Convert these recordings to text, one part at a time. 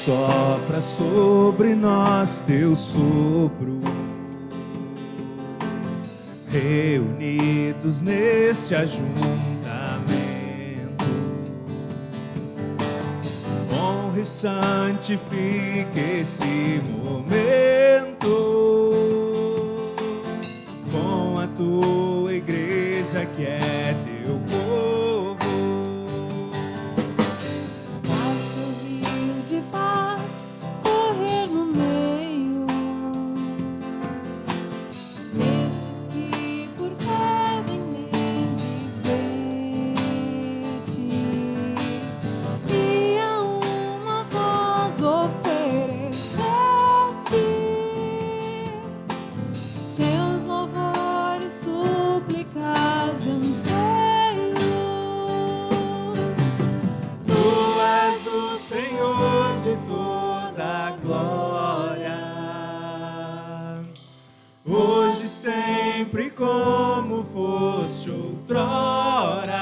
sopra sobre nós teu sopro. Reunidos neste ajuntamento, honra e santifique esse momento com a tua igreja que é teu povo. Faz teu rio de paz correr no meio destes que por fé vem bendizer-te, e a uma voz oferecer-te seus louvores, súplicas e anseios. Tu és o Senhor de toda a glória, hoje e sempre como foste outrora.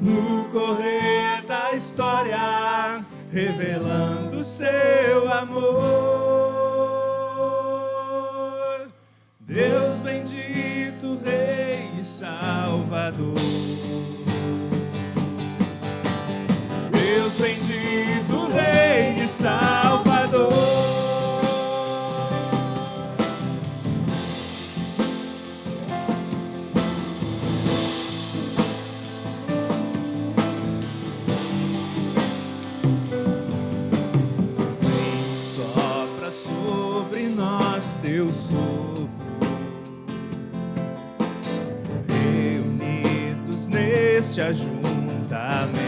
No correr da história, revelando seu amor. Deus bendito, Rei e Salvador. Deus bendito, Rei e Salvador. Vem, sopra sobre nós teu sopro. Reunidos neste ajuntamento,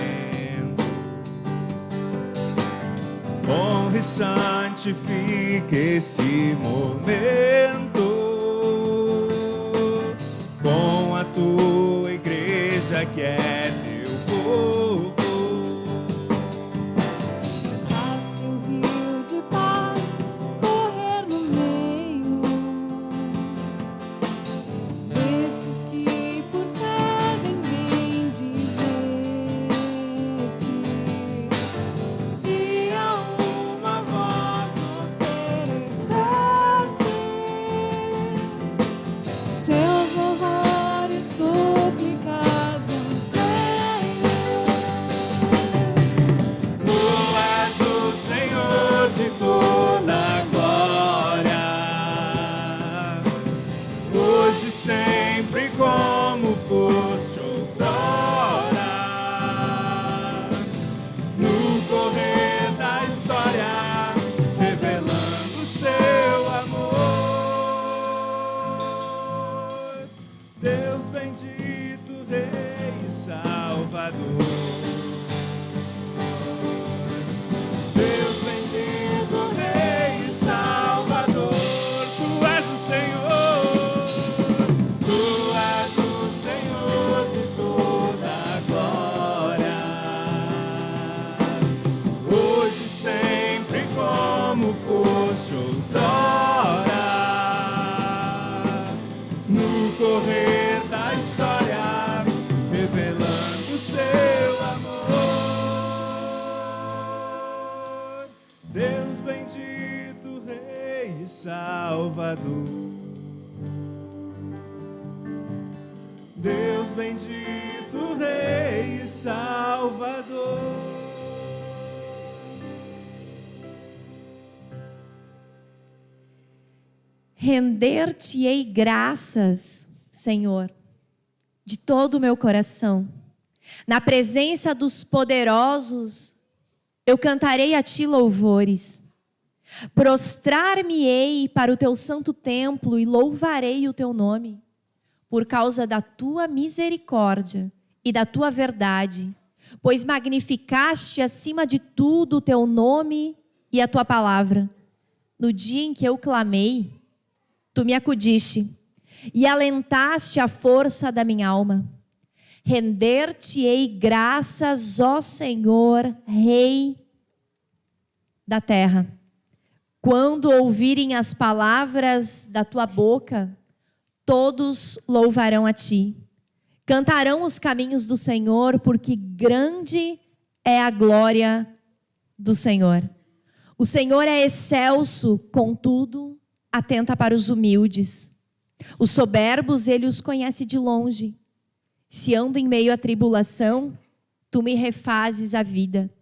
honra e santifique esse momento com a tua igreja que é teu povo. Faz teu rio de paz correr no meio desses que por fé vem bendizer-te, e a uma voz oferecer-te seus louvores, súplicas e anseios. Tu és o Senhor de toda a glória, hoje e sempre como foste outrora. No correr da história, revelando seu amor. Deus bendito, Rei e Salvador. Deus bendito, Rei e Salvador. Tu és o Senhor. Tu és o Senhor de toda a glória, hoje e sempre como foste outrora. No correr da história, revelando seu amor. Deus bendito, Rei e Salvador. Deus bendito, Rei e Salvador. Render-te-ei graças, Senhor, de todo o meu coração. Na presença dos poderosos, eu cantarei a ti louvores. Prostrar-me-ei para o teu santo templo e louvarei o teu nome, por causa da tua misericórdia e da tua verdade, pois magnificaste acima de tudo o teu nome e a tua palavra. No dia em que eu clamei, tu me acudiste e alentaste a força da minha alma. Render-te-ei graças, ó Senhor, Rei da terra. Quando ouvirem as palavras da tua boca, todos louvarão a ti. Cantarão os caminhos do Senhor, porque grande é a glória do Senhor. O Senhor é excelso, contudo, atenta para os humildes. Os soberbos, ele os conhece de longe. Se ando em meio à tribulação, tu me refazes a vida.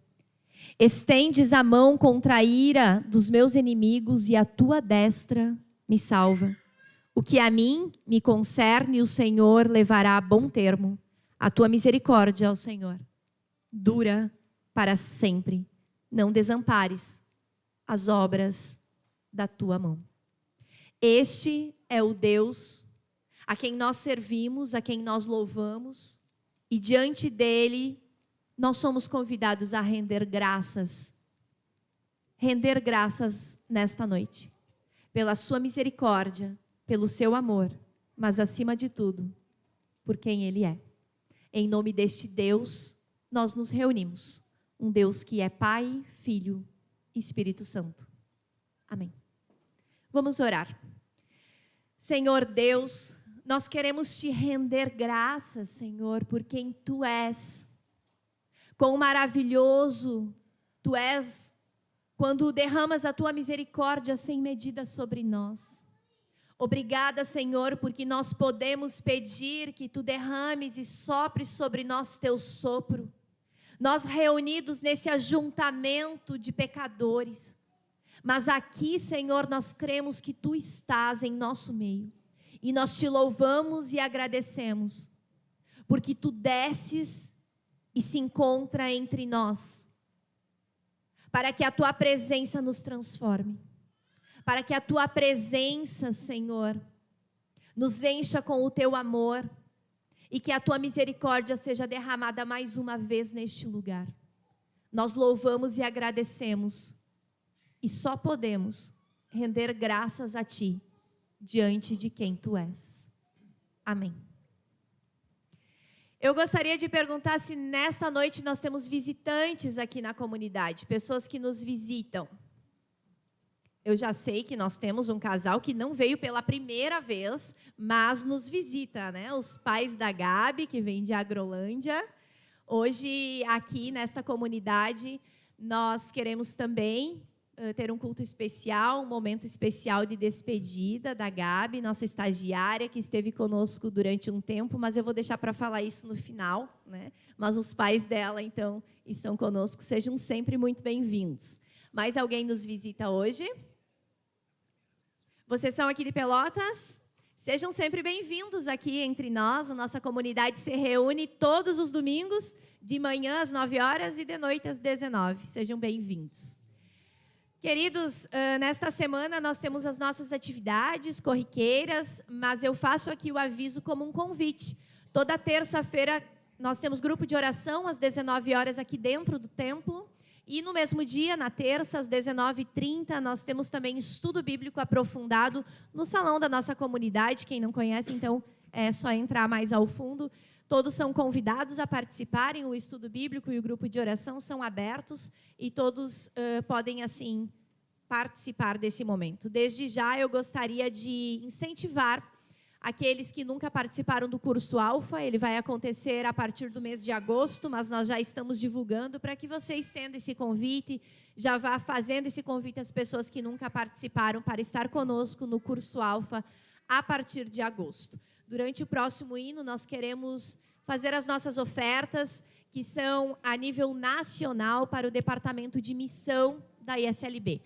Estendes a mão contra a ira dos meus inimigos e a tua destra me salva. O que a mim me concerne, o Senhor levará a bom termo. A tua misericórdia, ó Senhor, dura para sempre. Não desampares as obras da tua mão. Este é o Deus a quem nós servimos, a quem nós louvamos, e diante dele nós somos convidados a render graças nesta noite, pela sua misericórdia, pelo seu amor, mas acima de tudo, por quem ele é. Em nome deste Deus, nós nos reunimos, um Deus que é Pai, Filho e Espírito Santo. Amém. Vamos orar. Senhor Deus, nós queremos te render graças, Senhor, por quem tu és. Quão maravilhoso tu és quando derramas a tua misericórdia sem medida sobre nós. Obrigada, Senhor, porque nós podemos pedir que tu derrames e sopres sobre nós teu sopro. Nós reunidos nesse ajuntamento de pecadores. Mas aqui, Senhor, nós cremos que tu estás em nosso meio. E nós te louvamos e agradecemos, porque tu desces e se encontra entre nós, para que a tua presença nos transforme, para que a tua presença, Senhor, nos encha com o teu amor e que a tua misericórdia seja derramada mais uma vez neste lugar. Nós louvamos e agradecemos e só podemos render graças a ti diante de quem tu és. Amém. Eu gostaria de perguntar se nesta noite nós temos visitantes aqui na comunidade, pessoas que nos visitam. Eu já sei que nós temos um casal que não veio pela primeira vez, mas nos visita, né? Os pais da Gabi, que vêm de Agrolândia. Hoje, aqui nesta comunidade, nós queremos também ter um culto especial, um momento especial de despedida da Gabi, nossa estagiária, que esteve conosco durante um tempo, mas eu vou deixar para falar isso no final, né? Mas os pais dela, então, estão conosco, sejam sempre muito bem-vindos. Mais alguém nos visita hoje? Vocês são aqui de Pelotas? Sejam sempre bem-vindos aqui entre nós, a nossa comunidade se reúne todos os domingos, de manhã às 9 horas e de noite às 19. Sejam bem-vindos. Queridos, nesta semana nós temos as nossas atividades corriqueiras, mas eu faço aqui o aviso como um convite. Toda terça-feira nós temos grupo de oração às 19 horas aqui dentro do templo. E no mesmo dia, na terça, às 19h30, nós temos também estudo bíblico aprofundado no salão da nossa comunidade. Quem não conhece, então, é só entrar mais ao fundo. Todos são convidados a participarem, o estudo bíblico e o grupo de oração são abertos e todos podem, assim, participar desse momento. Desde já, eu gostaria de incentivar aqueles que nunca participaram do curso Alfa. Ele vai acontecer a partir do mês de agosto, mas nós já estamos divulgando para que você estenda esse convite, já vá fazendo esse convite às pessoas que nunca participaram para estar conosco no curso Alfa a partir de agosto. Durante o próximo hino, nós queremos fazer as nossas ofertas, que são a nível nacional para o Departamento de Missão da ISLB.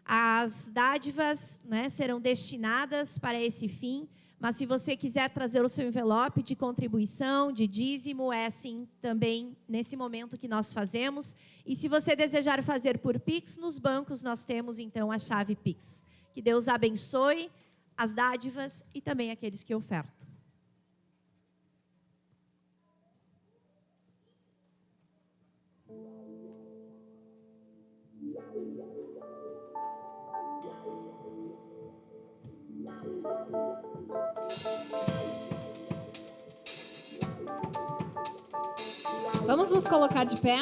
As dádivas, né, serão destinadas para esse fim, mas se você quiser trazer o seu envelope de contribuição, de dízimo, é assim também nesse momento que nós fazemos. E se você desejar fazer por Pix, nos bancos nós temos então a chave Pix. Que Deus abençoe as dádivas e também aqueles que ofertam. Vamos nos colocar de pé?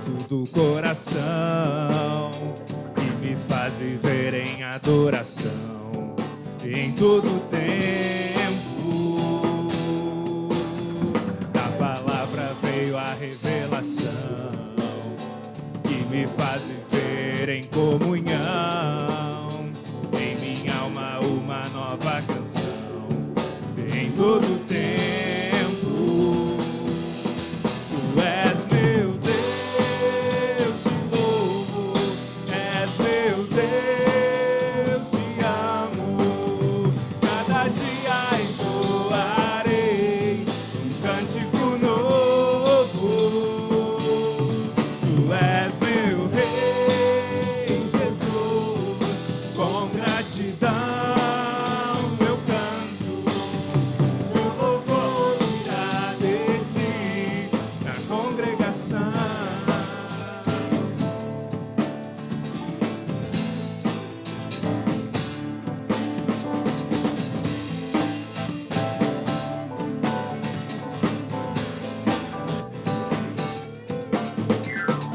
alto do coração, que me faz viver em adoração em todo tempo. Da palavra veio a revelação, que me faz viver em comunhão, em minha alma uma nova canção em todo tempo. Tu és meu Deus, te louvo, és meu Deus, te amo. Cada dia entoarei um cântico novo. Tu és meu Rei, Jesus, com gratidão eu canto. Meu louvor virá de ti na congregação.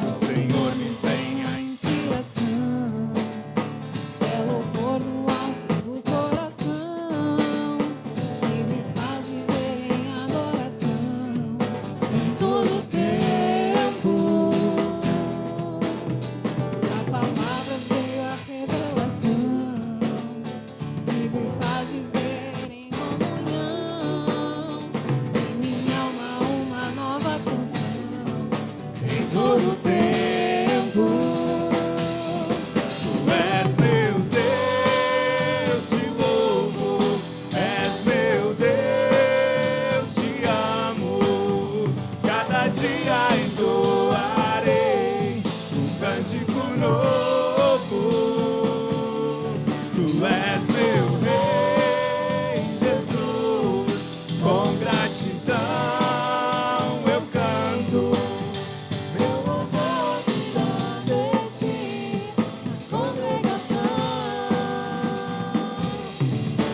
O Senhor me vem a inspiração, é louvor no alto do coração, que me faz viver em adoração em todo tempo. A palavra veio a revelação, que me faz viver em comunhão, em minha alma uma nova canção em todo tempo. Tu és meu Deus, te louvo, és meu Deus, te amo. Cada dia entoarei um cântico novo. Tu és meu Rei, Jesus, com gratidão eu canto. Meu louvor virá de ti na congregação.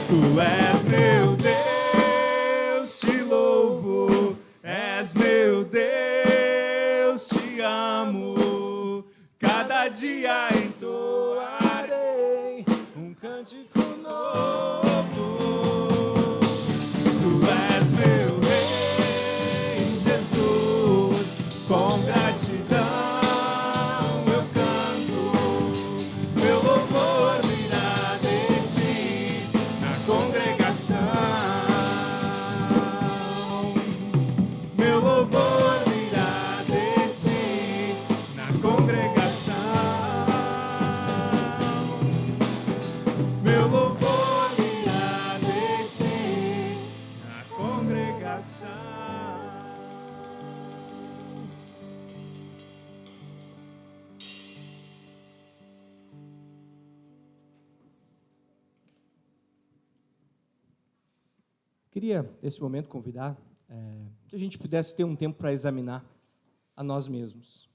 Tu és meu Deus, te louvo, és meu Deus, te amo. Cada dia entoarei um cântico novo. Tu és meu Rei, Jesus, com gratidão eu canto. Meu louvor virá de ti na congregação. Meu louvor virá de ti na congregação. Meu louvor virá de ti na congregação. Queria, nesse momento, convidar que a gente pudesse ter um tempo para examinar a nós mesmos.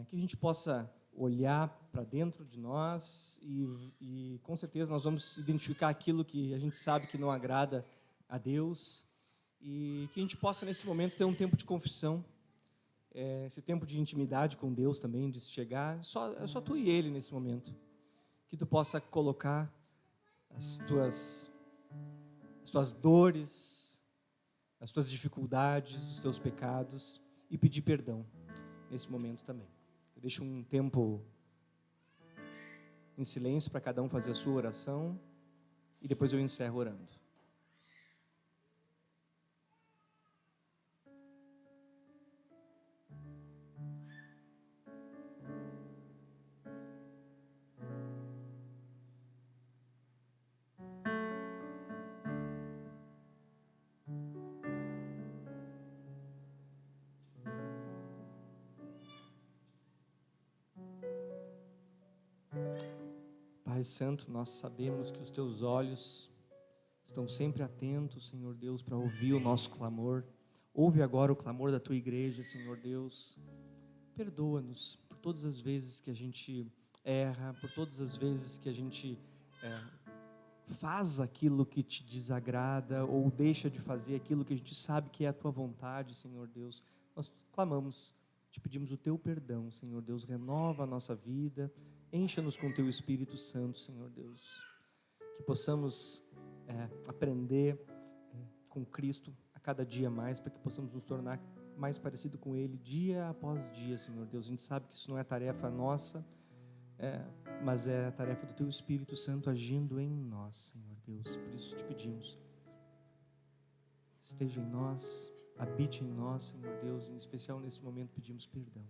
Que a gente possa olhar para dentro de nós e, com certeza, nós vamos identificar aquilo que a gente sabe que não agrada a Deus e que a gente possa, nesse momento, ter um tempo de confissão, esse tempo de intimidade com Deus também, de chegar, é só tu e Ele nesse momento, que tu possa colocar as tuas dores, as tuas dificuldades, os teus pecados e pedir perdão nesse momento também. Eu deixo um tempo em silêncio para cada um fazer a sua oração e depois eu encerro orando. Pai Santo, nós sabemos que os Teus olhos estão sempre atentos, Senhor Deus, para ouvir o nosso clamor. Ouve agora o clamor da Tua igreja, Senhor Deus. Perdoa-nos por todas as vezes que a gente erra, por todas as vezes que a gente faz aquilo que Te desagrada ou deixa de fazer aquilo que a gente sabe que é a Tua vontade, Senhor Deus. Nós clamamos te pedimos o teu perdão, Senhor Deus, renova a nossa vida, encha-nos com o teu Espírito Santo, Senhor Deus, que possamos aprender com Cristo a cada dia mais, para que possamos nos tornar mais parecido com Ele dia após dia, Senhor Deus. A gente sabe que isso não é tarefa nossa, mas é a tarefa do teu Espírito Santo agindo em nós, Senhor Deus. Por isso te pedimos, esteja em nós, habite em nós, Senhor Deus. Em especial nesse momento pedimos perdão,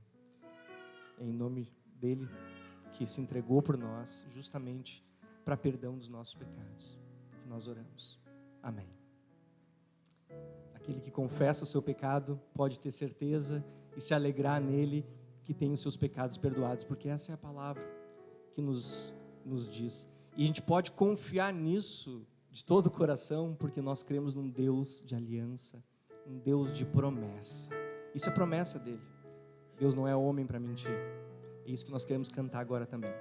em nome dele que se entregou por nós justamente para perdão dos nossos pecados, que nós oramos. Amém. Aquele que confessa o seu pecado pode ter certeza e se alegrar nele que tem os seus pecados perdoados, porque essa é a palavra que nos diz. E a gente pode confiar nisso de todo o coração, porque nós cremos num Deus de aliança, um Deus de promessa. Isso é promessa dele. Deus não é homem para mentir. É isso que nós queremos cantar agora também.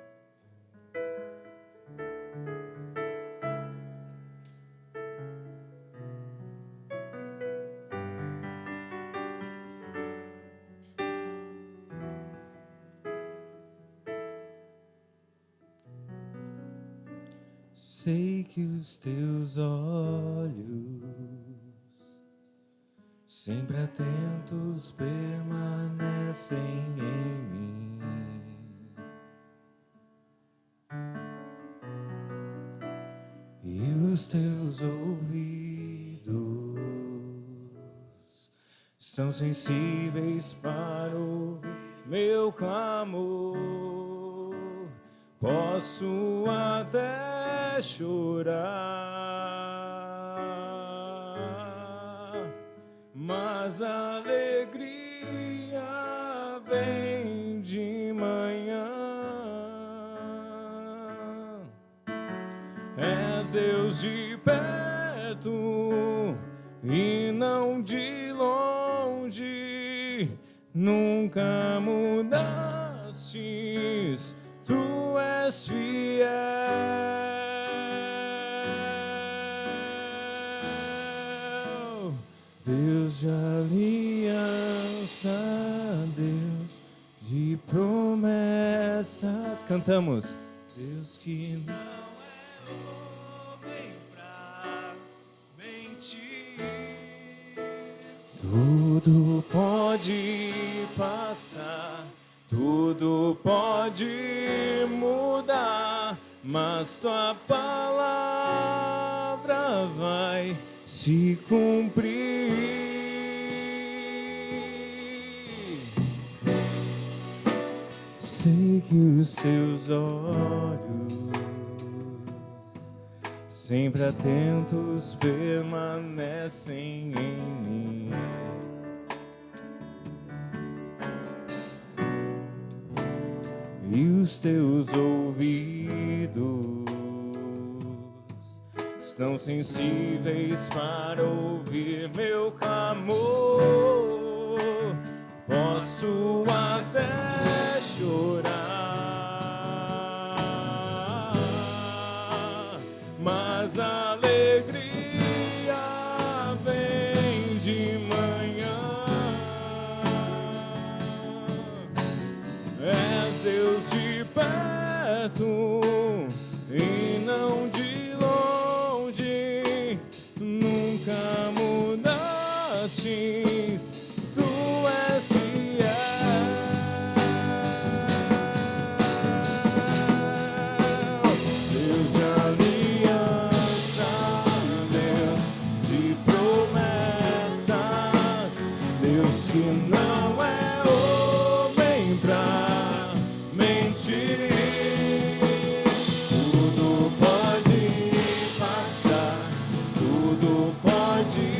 Sei que os teus olhos, sempre atentos, permanecem em mim. E os teus ouvidos são sensíveis para ouvir meu clamor. Posso até chorar, mas a alegria vem de manhã. És Deus de perto e não de longe, nunca mudastes, tu és fiel. Deus de aliança, Deus de promessas. Cantamos. Deus que não é homem pra mentir. Tudo pode passar, tudo pode mudar, mas tua palavra vai se cumprir. Sei que os teus olhos, sempre atentos, permanecem em mim. E os teus ouvidos estão sensíveis para ouvir meu clamor. Posso até chorar, mas a alegria vem de manhã. És Deus de perto e não de longe, nunca mudastes, tu és fiel. Deus de aliança, Deus de promessas, Deus que não é homem pra mentir. Tudo pode passar, tudo pode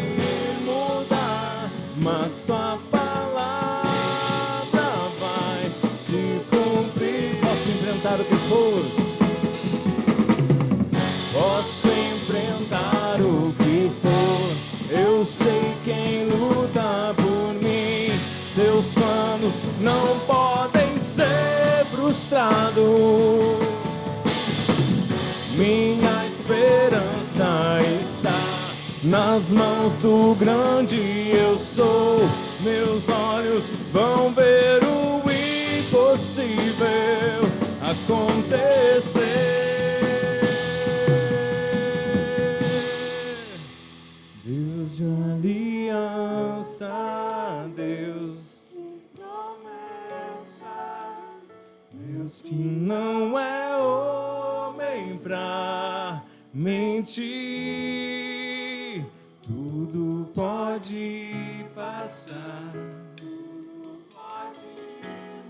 mudar, mas tua palavra vai se cumprir. Posso enfrentar o que for, posso enfrentar o que for. Eu sei quem luta por mim. Seus planos não podem ser frustrados. Minha esperança está nas mãos do grande eu sou. Meus olhos vão ver o impossível acontecer. Deus de aliança, Deus de promessas, Deus que não é homem pra mentir, tudo pode passar, tudo pode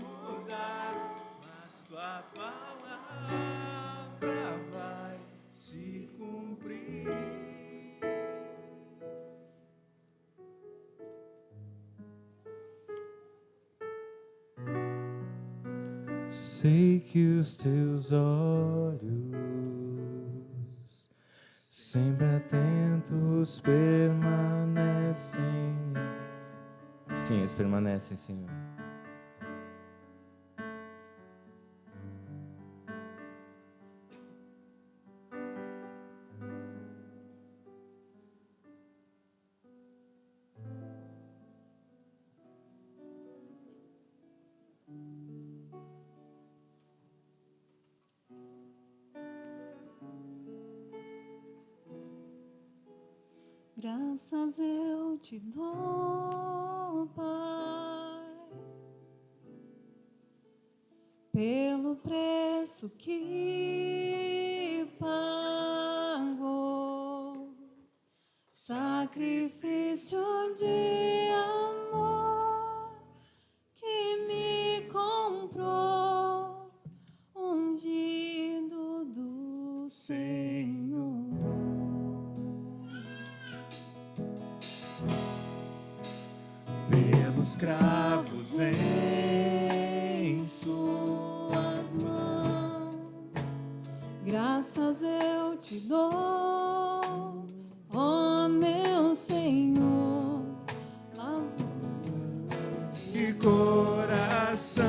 mudar, mas tua palavra vai se cumprir. Sei que os teus olhos, sempre atentos, permanecem. Sim, eles permanecem, Senhor. Graças eu te dou, Pai, pelo preço que pagou, sacrifício de amor que me comprou, ungido do Senhor. Pelos cravos em suas mãos, graças eu te dou, ó meu Senhor. e coração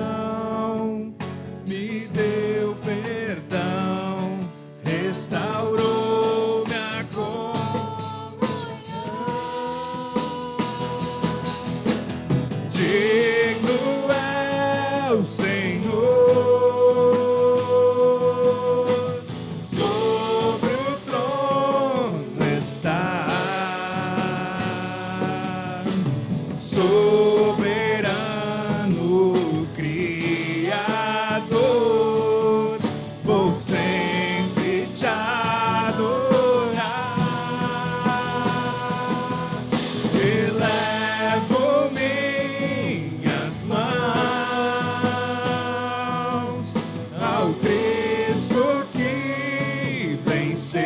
me deu perdão, restaurou minha comunhão. Digno é o Senhor, sobre o trono está, soberano Criador, vou sempre te adorar. Elevo minhas mãos ao Cristo que venceu,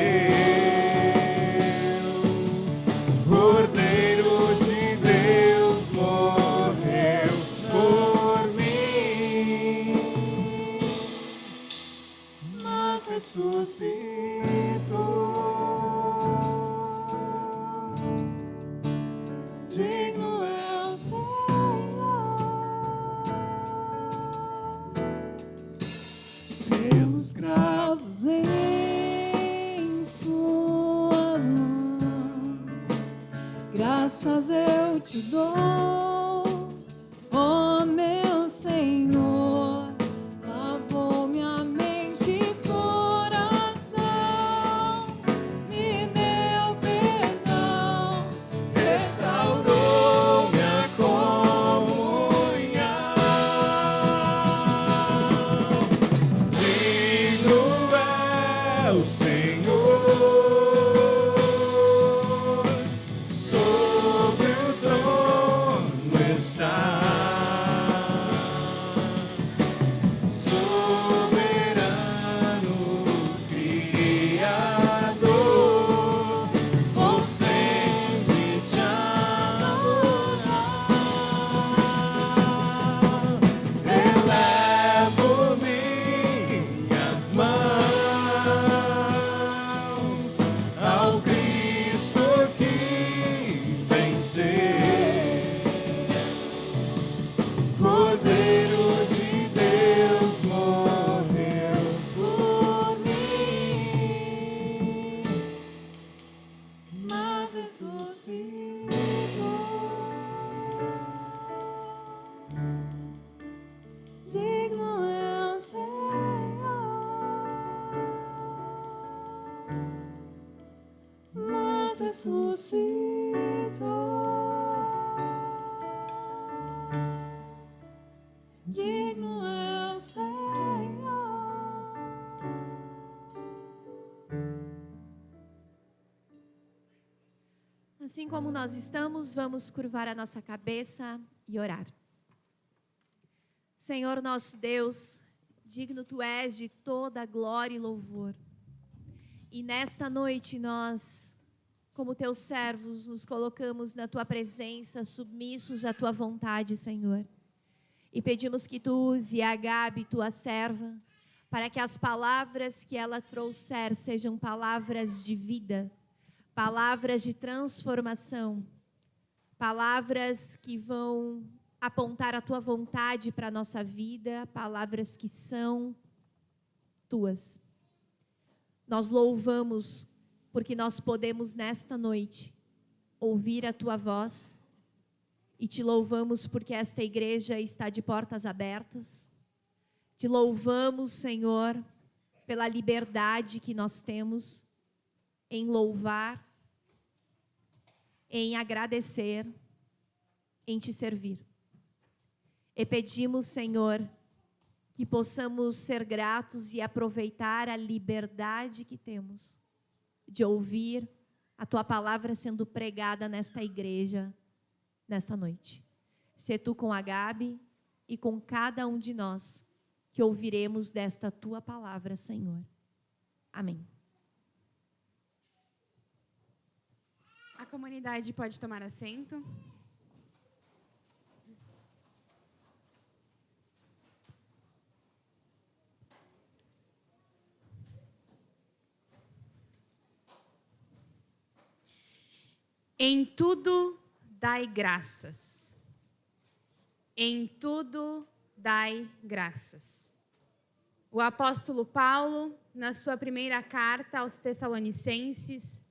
Cordeiro de Deus morreu por mim, mas ressuscitou. Digno é o Senhor, Pelos cravos em suas mãos, graças eu te dou, ó meu Senhor. Lavou minha mente e coração, me deu perdão, restaurou minha comunhão. Digno é o Senhor, sobre o trono Digno é o Senhor. Assim como nós estamos, vamos curvar a nossa cabeça e orar. Senhor nosso Deus, digno Tu és de toda glória e louvor. E nesta noite nós, como Teus servos, nos colocamos na Tua presença, submissos à Tua vontade, Senhor. E pedimos que Tu use a Gabi, Tua serva, para que as palavras que ela trouxer sejam palavras de vida, palavras de transformação, palavras que vão apontar a Tua vontade para a nossa vida, palavras que são Tuas. Nós louvamos porque nós podemos nesta noite ouvir a Tua voz e Te louvamos porque esta igreja está de portas abertas. Te louvamos, Senhor, pela liberdade que nós temos em louvar, em agradecer, em Te servir. E pedimos, Senhor, que possamos ser gratos e aproveitar a liberdade que temos de ouvir a Tua palavra sendo pregada nesta igreja, nesta noite. Sê Tu com a Gabi e com cada um de nós que ouviremos desta Tua palavra, Senhor. Amém. A comunidade pode tomar assento. Em tudo dai graças. Em tudo dai graças. O apóstolo Paulo, na sua primeira carta aos Tessalonicenses,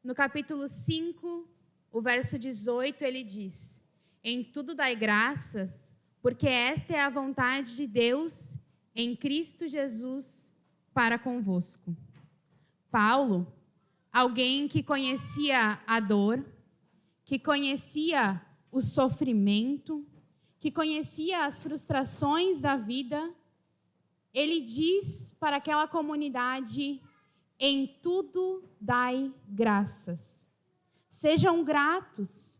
no capítulo 5, o verso 18, ele diz: em tudo dai graças, porque esta é a vontade de Deus em Cristo Jesus para convosco. Paulo, alguém que conhecia a dor, que conhecia o sofrimento, que conhecia as frustrações da vida, ele diz para aquela comunidade: em tudo dai graças. Sejam gratos,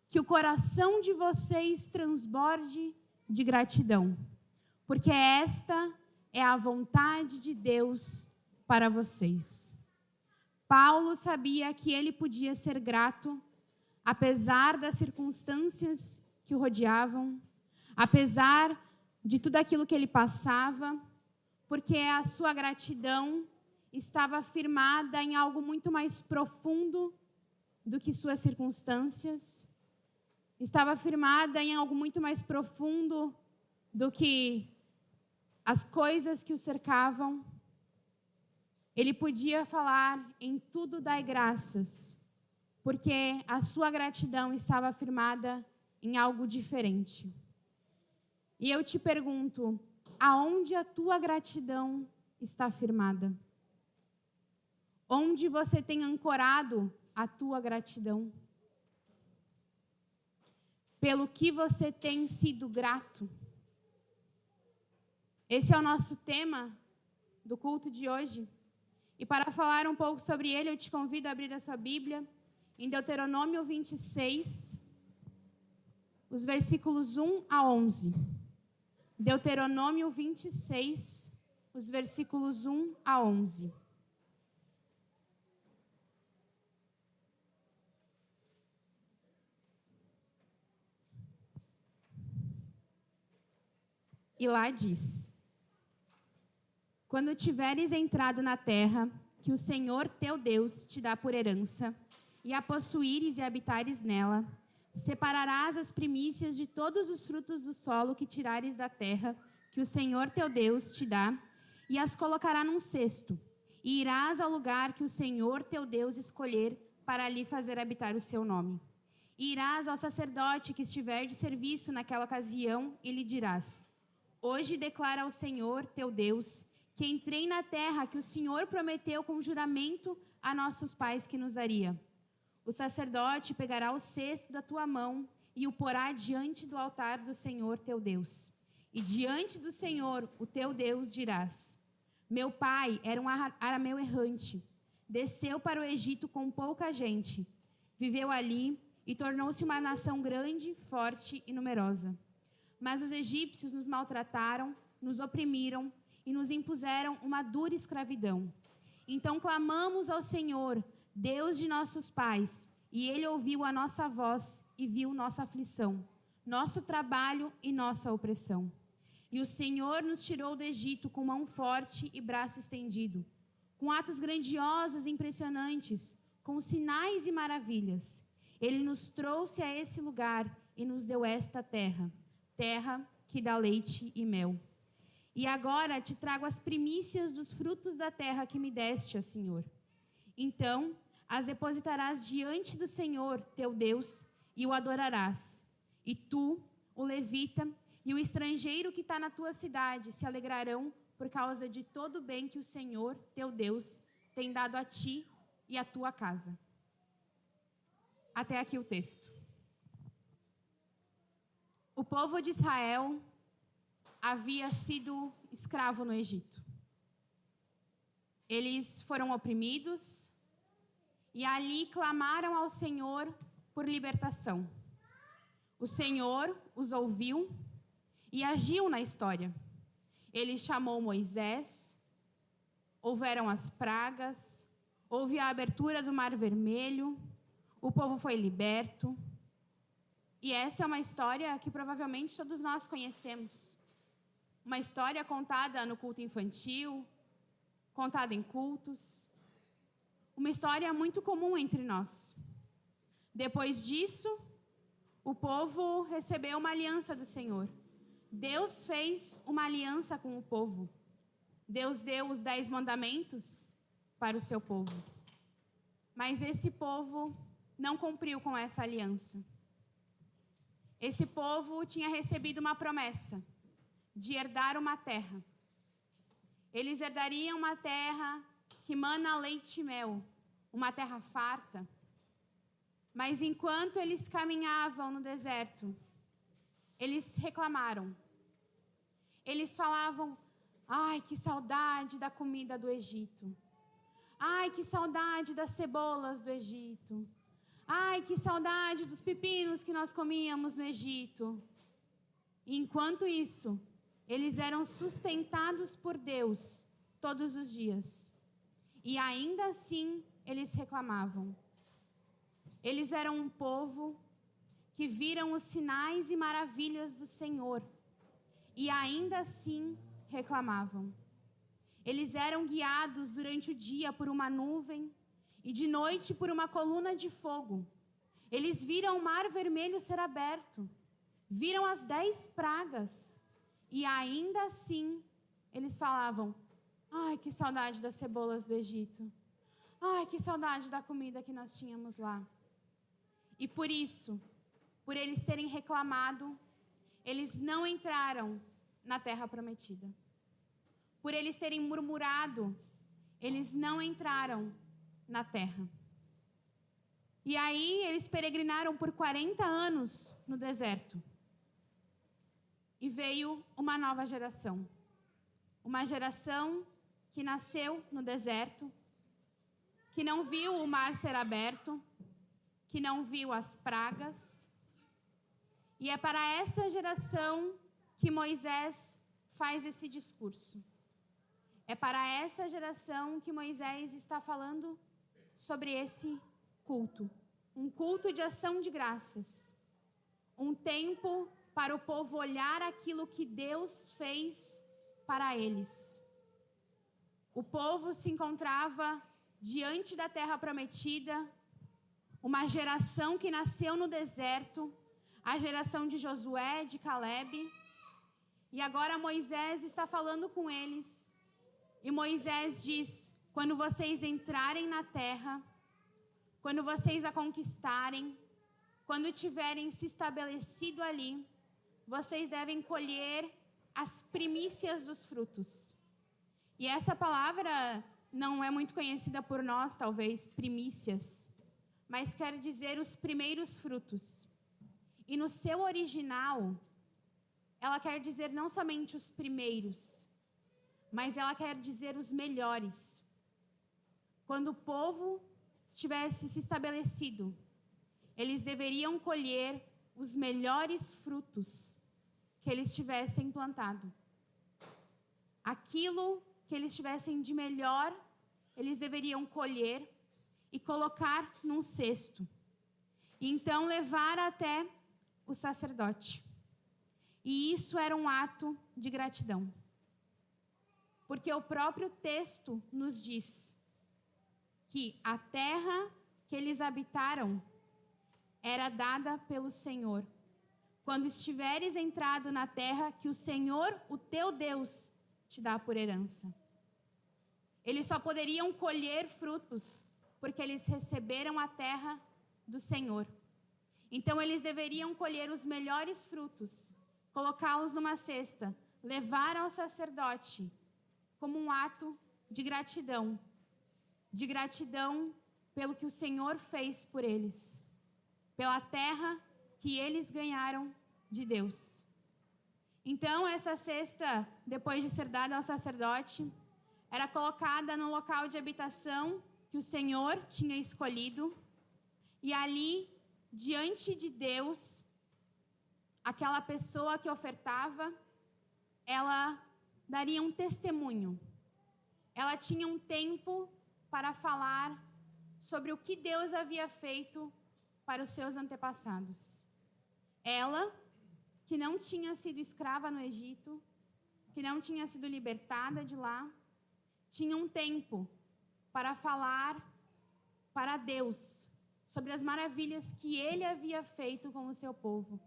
que o coração de vocês transborde de gratidão, porque esta é a vontade de Deus para vocês. Paulo sabia que ele podia ser grato, apesar das circunstâncias que o rodeavam, apesar de tudo aquilo que ele passava, porque a sua gratidão estava firmada em algo muito mais profundo do que suas circunstâncias, estava firmada em algo muito mais profundo do que as coisas que o cercavam. Ele podia falar: em tudo dai graças, porque a sua gratidão estava firmada em algo diferente. E eu te pergunto, aonde a tua gratidão está firmada? Onde você tem ancorado a tua gratidão? Pelo que você tem sido grato? Esse é o nosso tema do culto de hoje. E para falar um pouco sobre ele, eu te convido a abrir a sua Bíblia em Deuteronômio 26, os versículos 1 a 11. Deuteronômio 26, os versículos 1 a 11. E lá diz: quando tiveres entrado na terra que o Senhor teu Deus te dá por herança, e a possuíres e habitares nela, separarás as primícias de todos os frutos do solo que tirares da terra que o Senhor teu Deus te dá, e as colocará num cesto, e irás ao lugar que o Senhor teu Deus escolher para ali fazer habitar o seu nome. E irás ao sacerdote que estiver de serviço naquela ocasião, e lhe dirás: hoje declara ao Senhor teu Deus que entrei na terra que o Senhor prometeu com juramento a nossos pais que nos daria. O sacerdote pegará o cesto da tua mão e o porá diante do altar do Senhor teu Deus. E diante do Senhor, o teu Deus, dirás: meu pai era um arameu errante, desceu para o Egito com pouca gente, viveu ali e tornou-se uma nação grande, forte e numerosa. Mas os egípcios nos maltrataram, nos oprimiram e nos impuseram uma dura escravidão. Então clamamos ao Senhor, Deus de nossos pais, e Ele ouviu a nossa voz e viu nossa aflição, nosso trabalho e nossa opressão. E o Senhor nos tirou do Egito com mão forte e braço estendido, com atos grandiosos e impressionantes, com sinais e maravilhas. Ele nos trouxe a esse lugar e nos deu esta terra, terra que dá leite e mel. E agora te trago as primícias dos frutos da terra que me deste, ó Senhor. Então as depositarás diante do Senhor, teu Deus, e o adorarás. E tu, o levita, e o estrangeiro que está na tua cidade se alegrarão por causa de todo o bem que o Senhor, teu Deus, tem dado a ti e à tua casa. Até aqui o texto. O povo de Israel havia sido escravo no Egito. Eles foram oprimidos e ali clamaram ao Senhor por libertação. O Senhor os ouviu e agiu na história. Ele chamou Moisés, houveram as pragas, houve a abertura do Mar Vermelho, o povo foi liberto. E essa é uma história que provavelmente todos nós conhecemos. Uma história contada no culto infantil, contada em cultos. Uma história muito comum entre nós. Depois disso, o povo recebeu uma aliança do Senhor. Deus fez uma aliança com o povo. Deus deu os 10 mandamentos para o seu povo. Mas esse povo não cumpriu com essa aliança. Esse povo tinha recebido uma promessa de herdar uma terra. Eles herdariam uma terra que mana leite e mel, uma terra farta. Mas enquanto eles caminhavam no deserto, eles reclamaram. Eles falavam: ai, que saudade da comida do Egito. Ai, que saudade das cebolas do Egito. Ai, que saudade dos pepinos que nós comíamos no Egito. E enquanto isso, eles eram sustentados por Deus todos os dias. E ainda assim, eles reclamavam. Eles eram um povo que viram os sinais e maravilhas do Senhor. E ainda assim, reclamavam. Eles eram guiados durante o dia por uma nuvem e de noite por uma coluna de fogo. Eles viram o Mar Vermelho ser aberto. Viram as 10 pragas. E ainda assim, eles falavam: ai, que saudade das cebolas do Egito. Ai, que saudade da comida que nós tínhamos lá. E por isso, por eles terem reclamado, eles não entraram na terra prometida. Por eles terem murmurado, eles não entraram na terra. E aí eles peregrinaram por 40 anos no deserto. E veio uma nova geração. Uma geração que nasceu no deserto, que não viu o mar ser aberto, que não viu as pragas. E é para essa geração que Moisés faz esse discurso. É para essa geração que Moisés está falando sobre esse culto. Um culto de ação de graças. Um tempo para o povo olhar aquilo que Deus fez para eles. O povo se encontrava diante da terra prometida, uma geração que nasceu no deserto, a geração de Josué, de Calebe. E agora Moisés está falando com eles. E Moisés diz: quando vocês entrarem na terra, quando vocês a conquistarem, quando tiverem se estabelecido ali, vocês devem colher as primícias dos frutos. E essa palavra não é muito conhecida por nós, talvez, primícias. mas quer dizer os primeiros frutos. E no seu original, ela quer dizer não somente os primeiros, mas ela quer dizer os melhores. Quando o povo estivesse se estabelecido, eles deveriam colher os melhores frutos que eles tivessem plantado. Aquilo que eles tivessem de melhor, eles deveriam colher e colocar num cesto. E então levar até o sacerdote. E isso era um ato de gratidão. Porque o próprio texto nos diz que a terra que eles habitaram era dada pelo Senhor. Quando estiveres entrado na terra que o Senhor, o teu Deus, te dá por herança. Eles só poderiam colher frutos porque eles receberam a terra do Senhor. Então eles deveriam colher os melhores frutos, colocá-los numa cesta, levar ao sacerdote como um ato de gratidão pelo que o Senhor fez por eles, pela terra que eles ganharam de Deus. Então, essa cesta, depois de ser dada ao sacerdote, era colocada no local de habitação que o Senhor tinha escolhido. E ali, diante de Deus, aquela pessoa que ofertava, ela daria um testemunho. Ela tinha um tempo para falar sobre o que Deus havia feito para os seus antepassados. Ela, que não tinha sido escrava no Egito, que não tinha sido libertada de lá, tinha um tempo para falar para Deus sobre as maravilhas que Ele havia feito com o seu povo.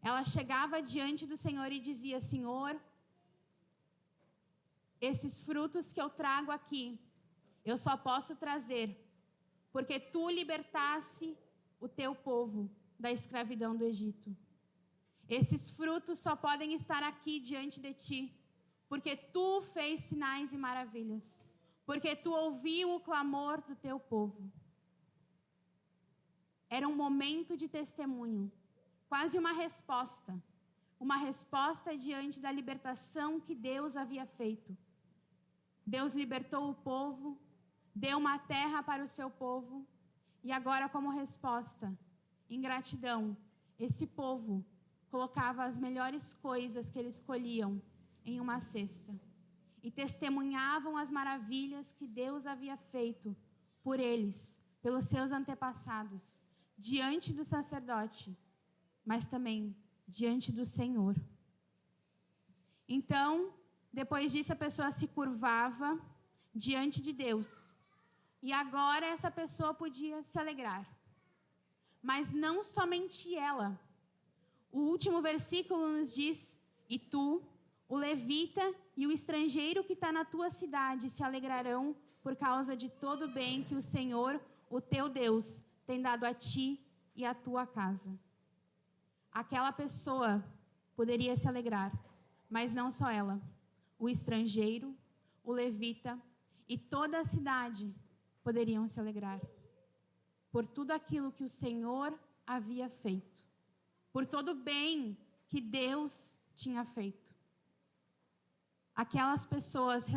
Ela chegava diante do Senhor e dizia: Senhor, esses frutos que eu trago aqui, eu só posso trazer porque Tu libertasse o Teu povo da escravidão do Egito. Esses frutos só podem estar aqui diante de Ti, porque Tu fez sinais e maravilhas, porque Tu ouviu o clamor do Teu povo. Era um momento de testemunho, quase uma resposta diante da libertação que Deus havia feito. Deus libertou o povo, deu uma terra para o seu povo, e agora, como resposta, em gratidão, esse povo colocava as melhores coisas que eles colhiam em uma cesta e testemunhavam as maravilhas que Deus havia feito por eles, pelos seus antepassados, diante do sacerdote, mas também diante do Senhor. Então, depois disso, a pessoa se curvava diante de Deus. E agora essa pessoa podia se alegrar. Mas não somente ela. O último versículo nos diz: e tu, o levita e o estrangeiro que está na tua cidade se alegrarão por causa de todo o bem que o Senhor, o teu Deus, tem dado a ti e à tua casa. Aquela pessoa poderia se alegrar, mas não só ela. O estrangeiro, o levita e toda a cidade poderiam se alegrar por tudo aquilo que o Senhor havia feito, por todo o bem que Deus tinha feito. Aquelas pessoas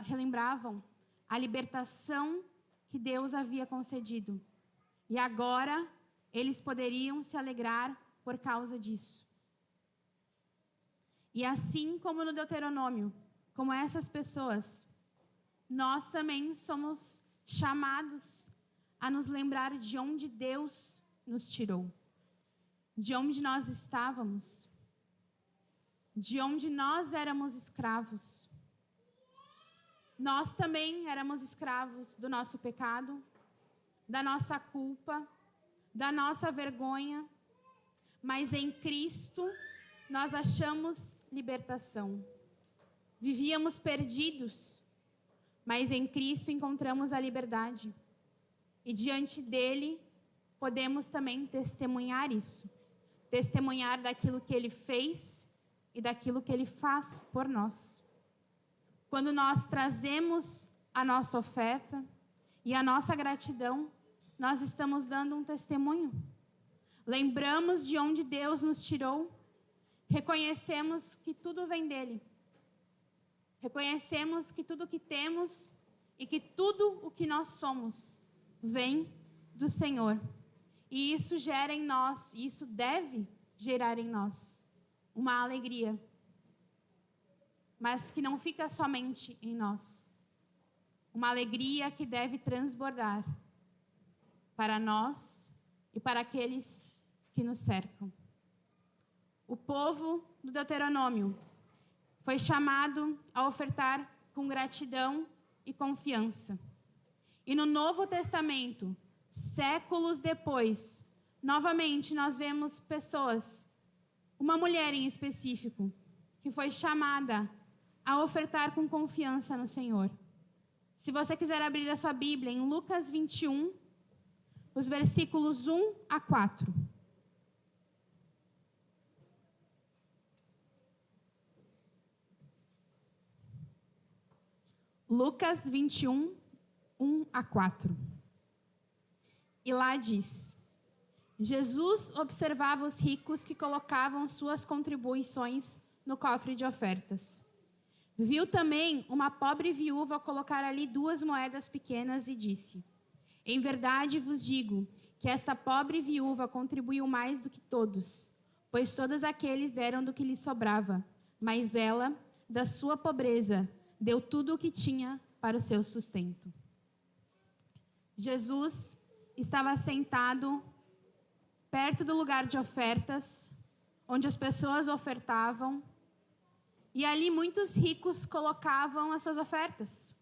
relembravam a libertação que Deus havia concedido. E agora eles poderiam se alegrar por causa disso. E assim como no Deuteronômio, como essas pessoas, nós também somos chamados a nos lembrar de onde Deus nos tirou, de onde nós estávamos, de onde nós éramos escravos. Nós também éramos escravos do nosso pecado, da nossa culpa, da nossa vergonha, mas em Cristo nós achamos libertação. Vivíamos perdidos, mas em Cristo encontramos a liberdade. E diante dele podemos também testemunhar isso, testemunhar daquilo que ele fez e daquilo que ele faz por nós. Quando nós trazemos a nossa oferta e a nossa gratidão, nós estamos dando um testemunho. Lembramos de onde Deus nos tirou. Reconhecemos que tudo vem dele. Reconhecemos que tudo o que temos e que tudo o que nós somos vem do Senhor. E isso gera em nós, e isso deve gerar em nós uma alegria. Mas que não fica somente em nós. Uma alegria que deve transbordar para nós e para aqueles que nos cercam. O povo do Deuteronômio foi chamado a ofertar com gratidão e confiança. E no Novo Testamento, séculos depois, novamente nós vemos pessoas, uma mulher em específico, que foi chamada a ofertar com confiança no Senhor. Se você quiser abrir a sua Bíblia em Lucas 21, os versículos 1 a 4. Lucas 21, 1 a 4. E lá diz: Jesus observava os ricos que colocavam suas contribuições no cofre de ofertas. Viu também uma pobre viúva colocar ali 2 moedas pequenas e disse: Em verdade vos digo que esta pobre viúva contribuiu mais do que todos, pois todos aqueles deram do que lhe sobrava, mas ela, da sua pobreza, deu tudo o que tinha para o seu sustento. Jesus estava sentado perto do lugar de ofertas, onde as pessoas ofertavam, e ali muitos ricos colocavam as suas ofertas,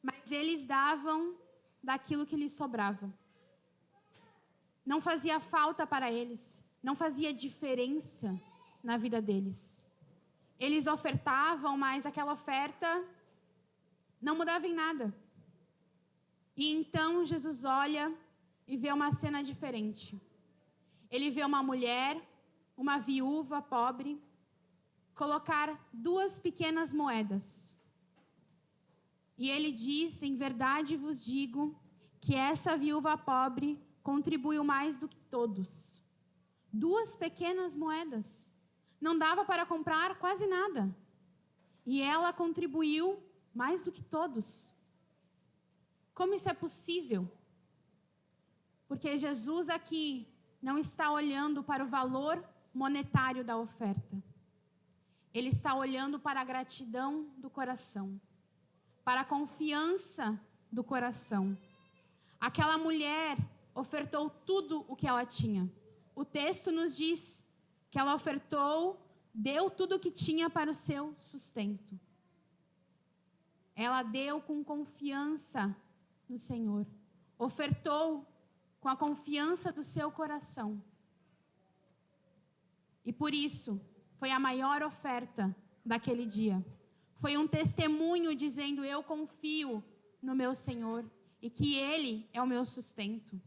mas eles davam daquilo que lhes sobrava. Não fazia falta para eles, não fazia diferença na vida deles. Eles ofertavam, mas aquela oferta não mudava em nada. E então Jesus olha e vê uma cena diferente. Ele vê uma mulher, uma viúva pobre, colocar 2 pequenas moedas. E ele diz: em verdade vos digo que essa viúva pobre contribuiu mais do que todos. 2 pequenas moedas. Não dava para comprar quase nada. E ela contribuiu mais do que todos. Como isso é possível? Porque Jesus aqui não está olhando para o valor monetário da oferta. Ele está olhando para a gratidão do coração, para a confiança do coração. Aquela mulher ofertou tudo o que ela tinha. O texto nos diz que ela ofertou, deu tudo o que tinha para o seu sustento. Ela deu com confiança no Senhor. Ofertou com a confiança do seu coração. E por isso, foi a maior oferta daquele dia. Foi um testemunho dizendo: eu confio no meu Senhor e que Ele é o meu sustento.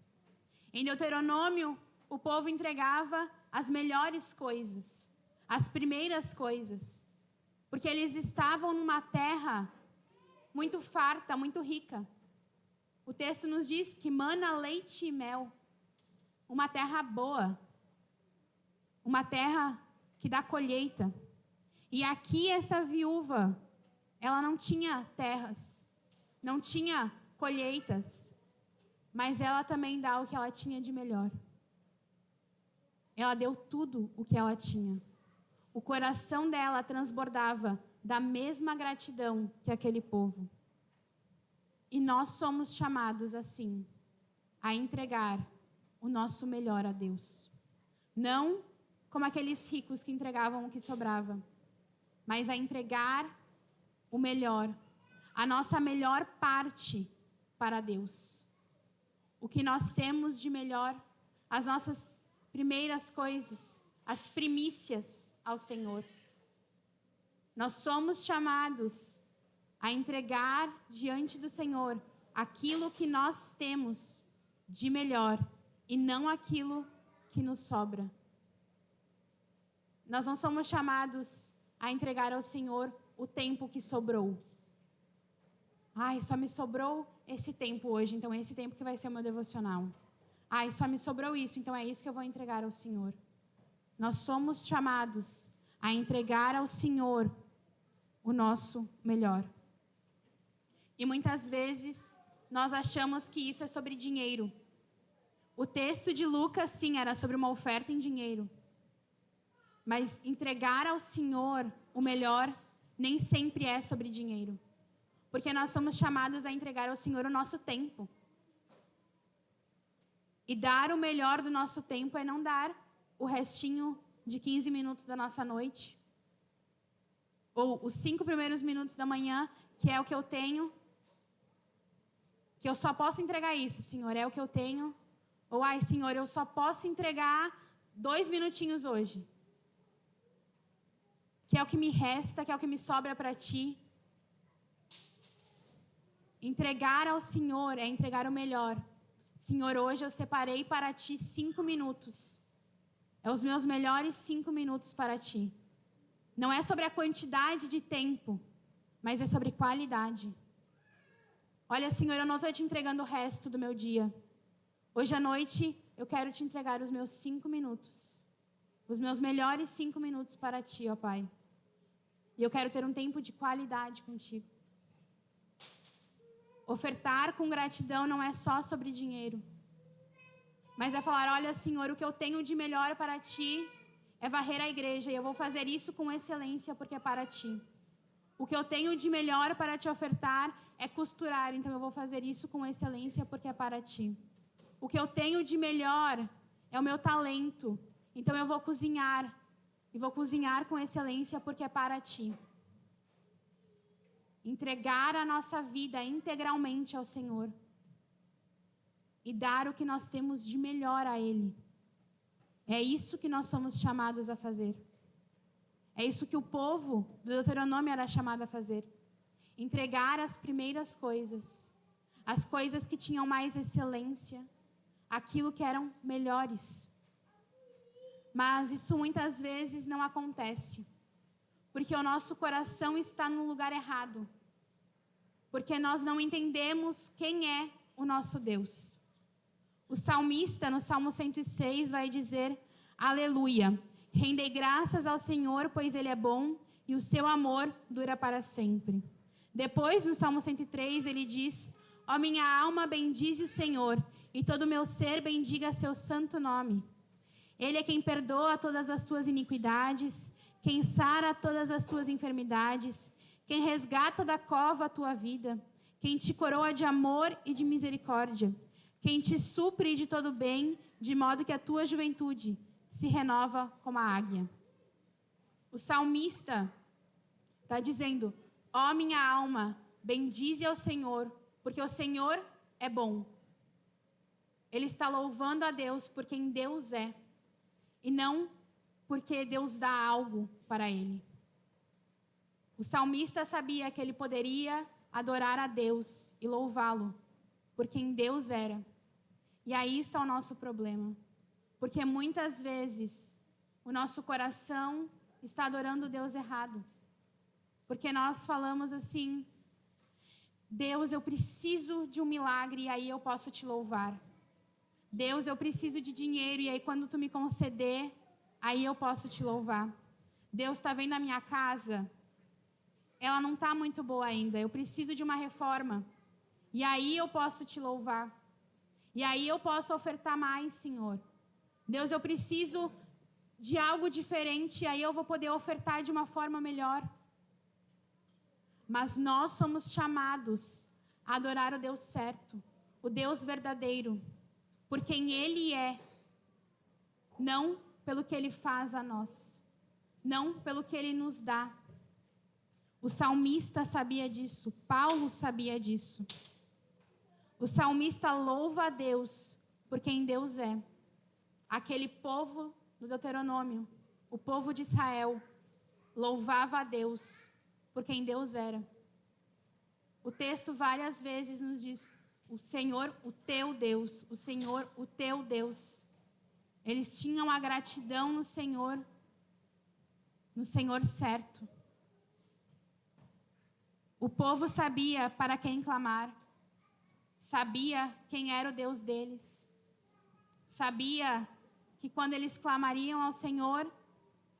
Em Deuteronômio, o povo entregava as melhores coisas, as primeiras coisas, porque eles estavam numa terra muito farta, muito rica. O texto nos diz que mana leite e mel, uma terra boa, uma terra que dá colheita. E aqui essa viúva, ela não tinha terras, não tinha colheitas, mas ela também dá o que ela tinha de melhor. Ela deu tudo o que ela tinha. O coração dela transbordava da mesma gratidão que aquele povo. E nós somos chamados assim, a entregar o nosso melhor a Deus. Não como aqueles ricos que entregavam o que sobrava, mas a entregar o melhor, a nossa melhor parte para Deus. O que nós temos de melhor, as nossas primeiras coisas, as primícias ao Senhor. Nós somos chamados a entregar diante do Senhor aquilo que nós temos de melhor e não aquilo que nos sobra. Nós não somos chamados a entregar ao Senhor o tempo que sobrou. Ai, só me sobrou esse tempo hoje, então é esse tempo que vai ser o meu devocional. Ai, só me sobrou isso, então é isso que eu vou entregar ao Senhor. Nós somos chamados a entregar ao Senhor o nosso melhor. E muitas vezes nós achamos que isso é sobre dinheiro. O texto de Lucas, sim, era sobre uma oferta em dinheiro. Mas entregar ao Senhor o melhor nem sempre é sobre dinheiro. Porque nós somos chamados a entregar ao Senhor o nosso tempo. E dar o melhor do nosso tempo é não dar o restinho de 15 minutos da nossa noite. Ou os 5 primeiros minutos da manhã, que é o que eu tenho. Que eu só posso entregar isso, Senhor, é o que eu tenho. Ou, ai, Senhor, eu só posso entregar 2 minutinhos hoje. Que é o que me resta, que é o que me sobra para Ti. Entregar ao Senhor é entregar o melhor. Senhor, hoje eu separei para Ti 5 minutos. É os meus melhores 5 minutos para Ti. Não é sobre a quantidade de tempo, mas é sobre qualidade. Olha, Senhor, eu não estou te entregando o resto do meu dia. Hoje à noite, eu quero te entregar os meus 5 minutos. Os meus melhores 5 minutos para Ti, ó Pai. E eu quero ter um tempo de qualidade contigo. Ofertar com gratidão não é só sobre dinheiro. Mas é falar, olha, Senhor, o que eu tenho de melhor para Ti é varrer a igreja. E eu vou fazer isso com excelência porque é para Ti. O que eu tenho de melhor para Te ofertar é costurar. Então eu vou fazer isso com excelência porque é para Ti. O que eu tenho de melhor é o meu talento. Então eu vou cozinhar. E vou cozinhar com excelência porque é para Ti. Entregar a nossa vida integralmente ao Senhor. E dar o que nós temos de melhor a Ele. É isso que nós somos chamados a fazer. É isso que o povo do Deuteronômio era chamado a fazer. Entregar as primeiras coisas. As coisas que tinham mais excelência. Aquilo que eram melhores. Mas isso muitas vezes não acontece. Porque o nosso coração está no lugar errado. Porque nós não entendemos quem é o nosso Deus. O salmista, no Salmo 106, vai dizer, aleluia, rendei graças ao Senhor, pois Ele é bom e o seu amor dura para sempre. Depois, no Salmo 103, ele diz, ó minha alma, bendize o Senhor, e todo o meu ser bendiga seu santo nome. Ele é quem perdoa todas as tuas iniquidades, quem sara todas as tuas enfermidades, quem resgata da cova a tua vida, quem te coroa de amor e de misericórdia, quem te supre de todo bem, de modo que a tua juventude se renova como a águia. O salmista está dizendo, ó minha alma, bendize ao Senhor, porque o Senhor é bom. Ele está louvando a Deus por quem Deus é, e não porque Deus dá algo para ele. O salmista sabia que ele poderia adorar a Deus e louvá-lo por quem Deus era. E aí está o nosso problema. Porque muitas vezes o nosso coração está adorando o Deus errado. Porque nós falamos assim, Deus, eu preciso de um milagre e aí eu posso te louvar. Deus, eu preciso de dinheiro e aí quando tu me conceder, aí eu posso te louvar. Deus está vendo a minha casa, ela não está muito boa ainda, eu preciso de uma reforma. E aí eu posso te louvar. E aí eu posso ofertar mais, Senhor. Deus, eu preciso de algo diferente, e aí eu vou poder ofertar de uma forma melhor. Mas nós somos chamados a adorar o Deus certo, o Deus verdadeiro, por quem Ele é, não pelo que Ele faz a nós, não pelo que Ele nos dá. O salmista sabia disso, Paulo sabia disso. O salmista louva a Deus por quem Deus é. Aquele povo do Deuteronômio, o povo de Israel, louvava a Deus por quem Deus era. O texto várias vezes nos diz, o Senhor, o teu Deus, o Senhor, o teu Deus. Eles tinham a gratidão no Senhor certo. O povo sabia para quem clamar, sabia quem era o Deus deles, sabia que quando eles clamariam ao Senhor,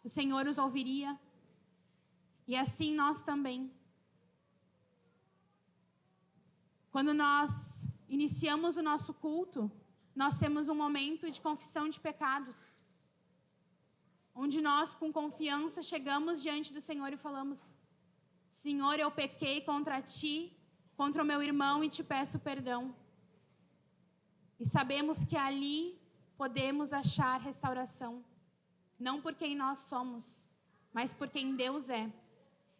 o Senhor os ouviria. E assim nós também. Quando nós iniciamos o nosso culto, nós temos um momento de confissão de pecados, onde nós, com confiança, chegamos diante do Senhor e falamos: Senhor, eu pequei contra ti, contra o meu irmão e te peço perdão. E sabemos que ali podemos achar restauração, não por quem nós somos, mas por quem Deus é.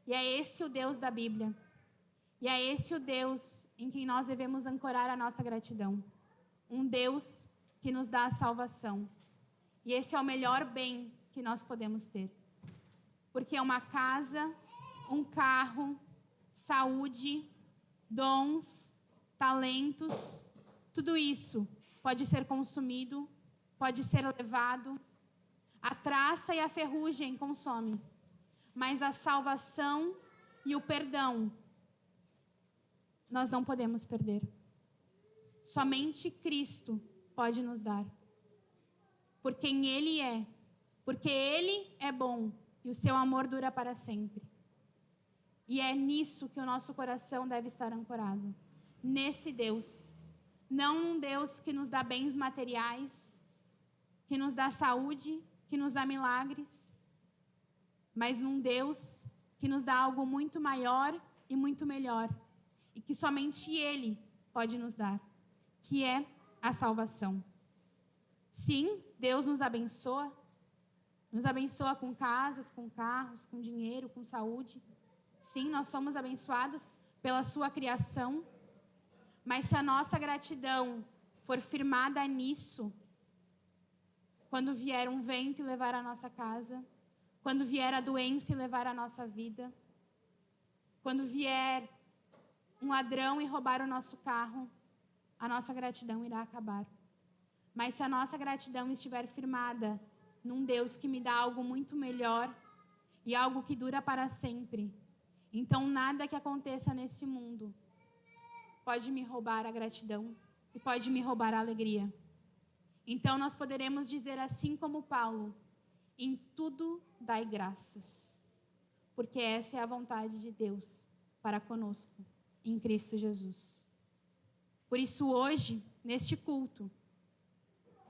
E é esse o Deus da Bíblia. E é esse o Deus em quem nós devemos ancorar a nossa gratidão. Um Deus que nos dá a salvação. E esse é o melhor bem que nós podemos ter. Porque uma casa, um carro, saúde, dons, talentos, tudo isso pode ser consumido, pode ser levado. A traça e a ferrugem consomem, mas a salvação e o perdão nós não podemos perder. Somente Cristo pode nos dar. Por quem Ele é, porque Ele é bom e o seu amor dura para sempre. E é nisso que o nosso coração deve estar ancorado. Nesse Deus. Não um Deus que nos dá bens materiais, que nos dá saúde, que nos dá milagres, mas num Deus que nos dá algo muito maior e muito melhor, e que somente Ele pode nos dar, que é a salvação. Sim, Deus nos abençoa com casas, com carros, com dinheiro, com saúde. Sim, nós somos abençoados pela sua criação, mas se a nossa gratidão for firmada nisso, quando vier um vento e levar a nossa casa, quando vier a doença e levar a nossa vida, quando vier um ladrão e roubar o nosso carro, a nossa gratidão irá acabar. Mas se a nossa gratidão estiver firmada num Deus que me dá algo muito melhor e algo que dura para sempre, então nada que aconteça nesse mundo pode me roubar a gratidão e pode me roubar a alegria. Então nós poderemos dizer assim como Paulo: em tudo dai graças, porque essa é a vontade de Deus para conosco, em Cristo Jesus. Por isso hoje, neste culto,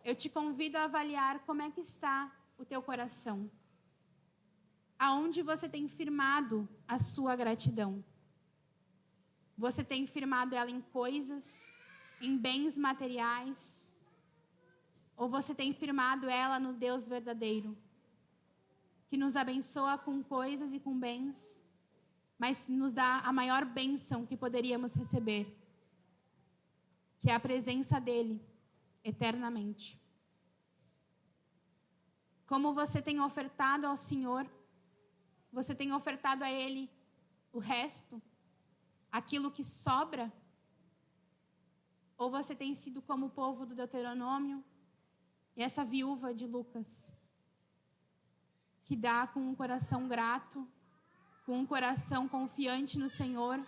eu te convido a avaliar como é que está o teu coração. Aonde você tem firmado a sua gratidão? Você tem firmado ela em coisas, em bens materiais? Ou você tem firmado ela no Deus verdadeiro, que nos abençoa com coisas e com bens, mas nos dá a maior bênção que poderíamos receber, que é a presença dEle eternamente? Como você tem ofertado ao Senhor? Você tem ofertado a Ele o resto? Aquilo que sobra? Ou você tem sido como o povo do Deuteronômio e essa viúva de Lucas, que dá com um coração grato, com um coração confiante no Senhor,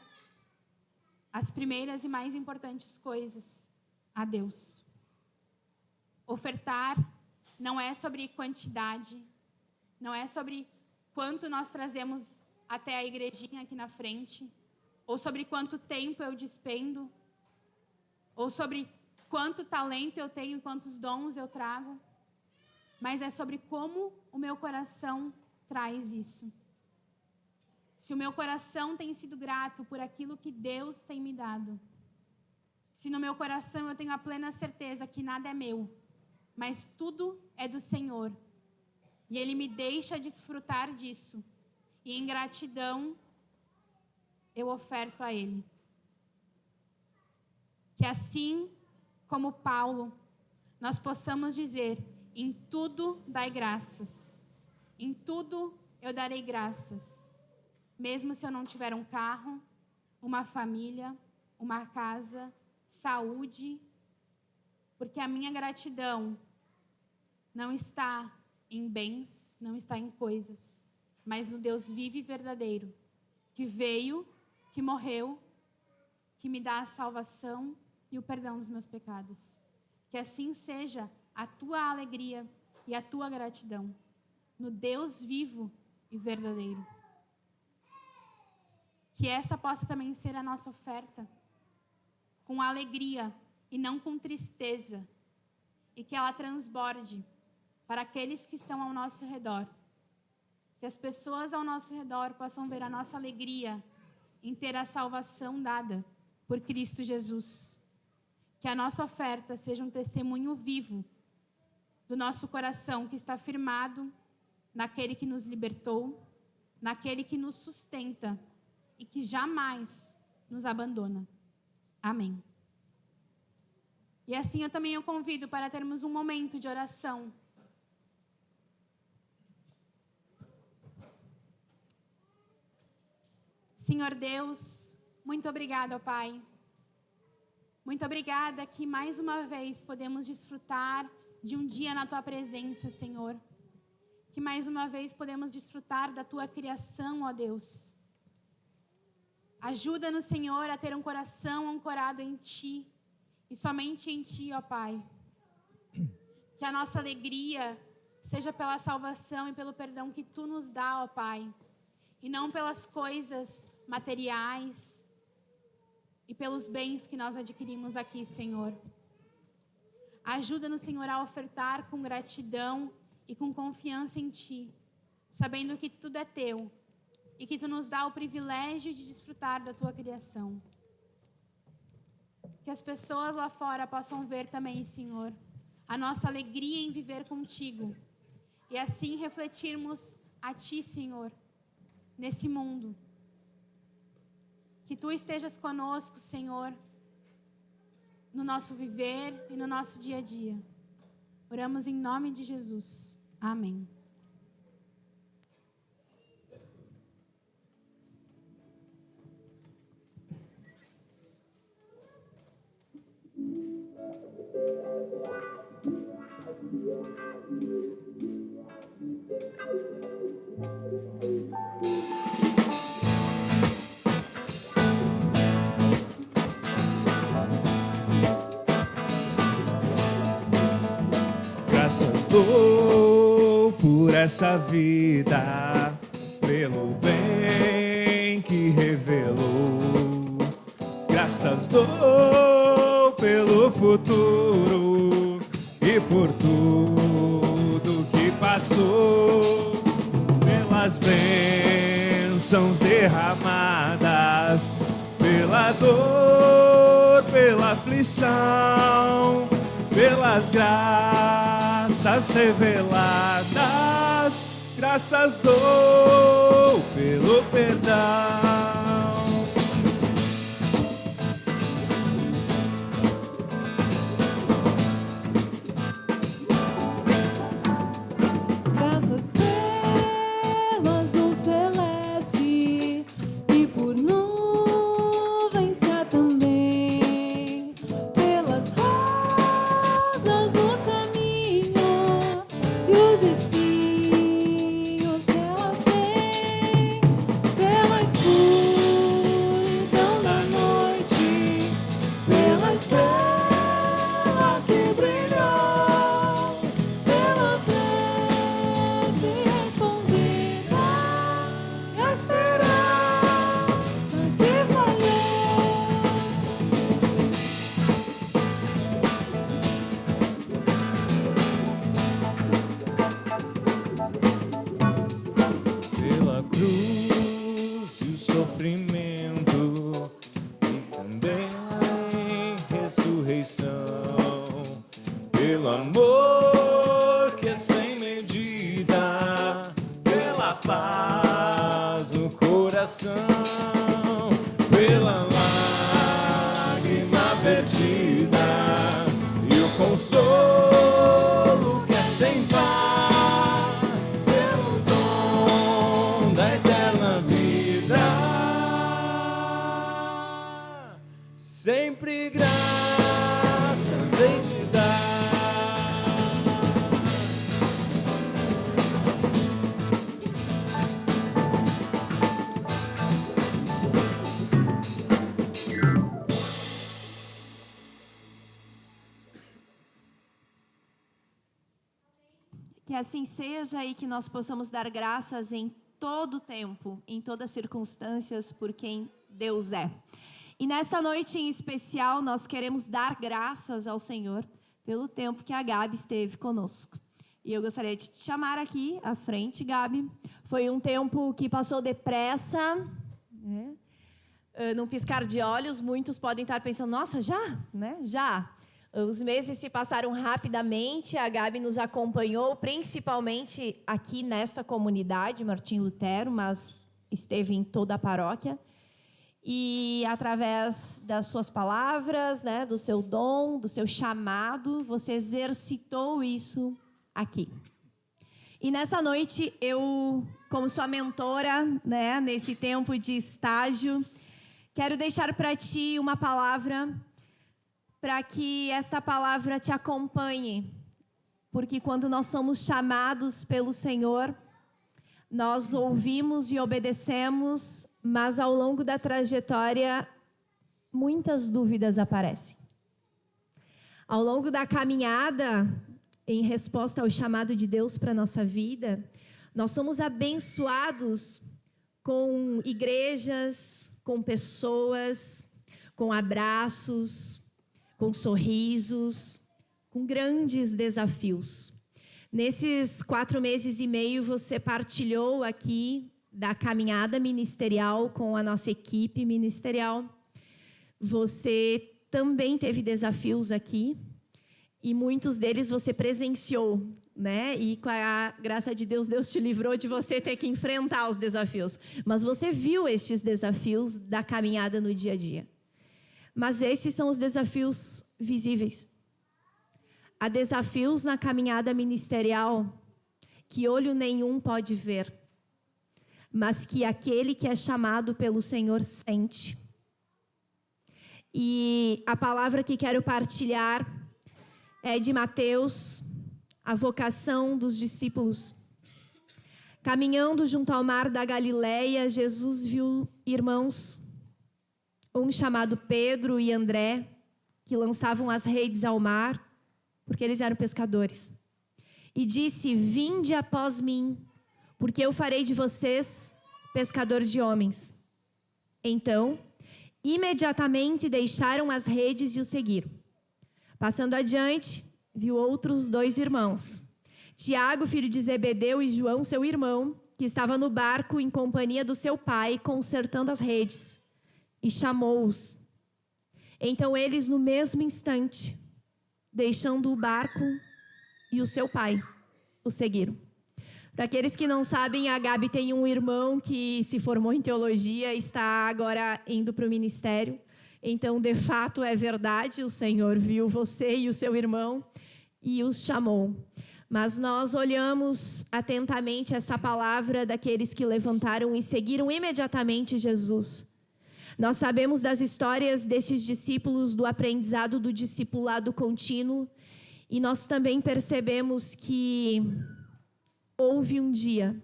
as primeiras e mais importantes coisas a Deus? Ofertar não é sobre quantidade, não é sobre quanto nós trazemos até a igrejinha aqui na frente, ou sobre quanto tempo eu despendo, ou sobre quanto talento eu tenho e quantos dons eu trago, mas é sobre como o meu coração traz isso. Se o meu coração tem sido grato por aquilo que Deus tem me dado, se no meu coração eu tenho a plena certeza que nada é meu, mas tudo é do Senhor, e Ele me deixa desfrutar disso, e em gratidão eu oferto a Ele. Que assim como Paulo, nós possamos dizer: em tudo dai graças, em tudo eu darei graças, mesmo se eu não tiver um carro, uma família, uma casa, saúde, porque a minha gratidão não está em bens, não está em coisas, mas no Deus vivo e verdadeiro, que veio, que morreu, que me dá a salvação e o perdão dos meus pecados. Que assim seja a tua alegria e a tua gratidão no Deus vivo e verdadeiro. Que essa possa também ser a nossa oferta, com alegria e não com tristeza, e que ela transborde para aqueles que estão ao nosso redor. Que as pessoas ao nosso redor possam ver a nossa alegria em ter a salvação dada por Cristo Jesus. Que a nossa oferta seja um testemunho vivo do nosso coração que está firmado naquele que nos libertou, naquele que nos sustenta e que jamais nos abandona. Amém. E assim eu também o convido para termos um momento de oração. Senhor Deus, muito obrigada, Pai. Muito obrigada que mais uma vez podemos desfrutar de um dia na Tua presença, Senhor. Que mais uma vez podemos desfrutar da Tua criação, ó Deus. Ajuda-nos, Senhor, a ter um coração ancorado em Ti e somente em Ti, ó Pai. Que a nossa alegria seja pela salvação e pelo perdão que Tu nos dá, ó Pai. E não pelas coisas materiais e pelos bens que nós adquirimos aqui, Senhor. Ajuda-nos, Senhor, a ofertar com gratidão e com confiança em Ti, sabendo que tudo é Teu e que Tu nos dá o privilégio de desfrutar da Tua criação. Que as pessoas lá fora possam ver também, Senhor, a nossa alegria em viver contigo e assim refletirmos a Ti, Senhor, nesse mundo. Que Tu estejas conosco, Senhor, no nosso viver e no nosso dia a dia. Oramos em nome de Jesus. Amém. Graças dou por essa vida, pelo bem que revelou. Graças dou pelo futuro e por tudo que passou, pelas bênçãos derramadas, pela dor, pela aflição, pelas graças reveladas. Graças dou pelo perdão. Graças pelo azul celeste e por nuvens que há também, pelas rosas no caminho e os espinhos que elas têm, pela escuridão da noite, pela estrela que brilhou, pela prece respondida e a esperança que falhou. Pela cruz e o sofrimento, e também a ressurreição, pelo amor que é sem medida, pela paz no coração, pela lágrima vertida e o consolo que é sem par, pelo dom da eterna vida, sempre graças em te dar. Que assim seja e que nós possamos dar graças em todo tempo, em todas as circunstâncias, por quem Deus é. E nessa noite em especial, nós queremos dar graças ao Senhor pelo tempo que a Gabi esteve conosco. E eu gostaria de te chamar aqui à frente, Gabi. Foi um tempo que passou depressa, né? Num piscar de olhos, muitos podem estar pensando, nossa, já? Né? Já. Os meses se passaram rapidamente, a Gabi nos acompanhou, principalmente aqui nesta comunidade, Martim Lutero, mas esteve em toda a paróquia. E através das suas palavras, né, do seu dom, do seu chamado, você exercitou isso aqui. E nessa noite, eu, como sua mentora, né, nesse tempo de estágio, quero deixar para ti uma palavra, para que esta palavra te acompanhe. Porque quando nós somos chamados pelo Senhor, nós ouvimos e obedecemos, mas ao longo da trajetória, muitas dúvidas aparecem. Ao longo da caminhada, em resposta ao chamado de Deus para a nossa vida, nós somos abençoados com igrejas, com pessoas, com abraços, com sorrisos, com grandes desafios. Nesses 4 meses e meio, você partilhou aqui da caminhada ministerial com a nossa equipe ministerial. Você também teve desafios aqui e muitos deles você presenciou, né? E com a graça de Deus, Deus te livrou de você ter que enfrentar os desafios. Mas você viu estes desafios da caminhada no dia a dia. Mas esses são os desafios visíveis. Há desafios na caminhada ministerial que olho nenhum pode ver, mas que aquele que é chamado pelo Senhor sente. E a palavra que quero partilhar é de Mateus, a vocação dos discípulos. Caminhando junto ao mar da Galileia, Jesus viu irmãos, um chamado Pedro e André, que lançavam as redes ao mar, porque eles eram pescadores. E disse, vinde após mim, porque eu farei de vocês pescadores de homens. Então, imediatamente deixaram as redes e o seguiram. Passando adiante, viu outros 2 irmãos, Tiago, filho de Zebedeu, e João, seu irmão, que estava no barco em companhia do seu pai, consertando as redes, e chamou-os. Então eles, no mesmo instante, deixando o barco e o seu pai, o seguiram. Para aqueles que não sabem, a Gabi tem um irmão que se formou em teologia e está agora indo para o ministério. Então, de fato, é verdade, o Senhor viu você e o seu irmão e os chamou. Mas nós olhamos atentamente essa palavra daqueles que levantaram e seguiram imediatamente Jesus. Nós sabemos das histórias destes discípulos, do aprendizado do discipulado contínuo, e nós também percebemos que houve um dia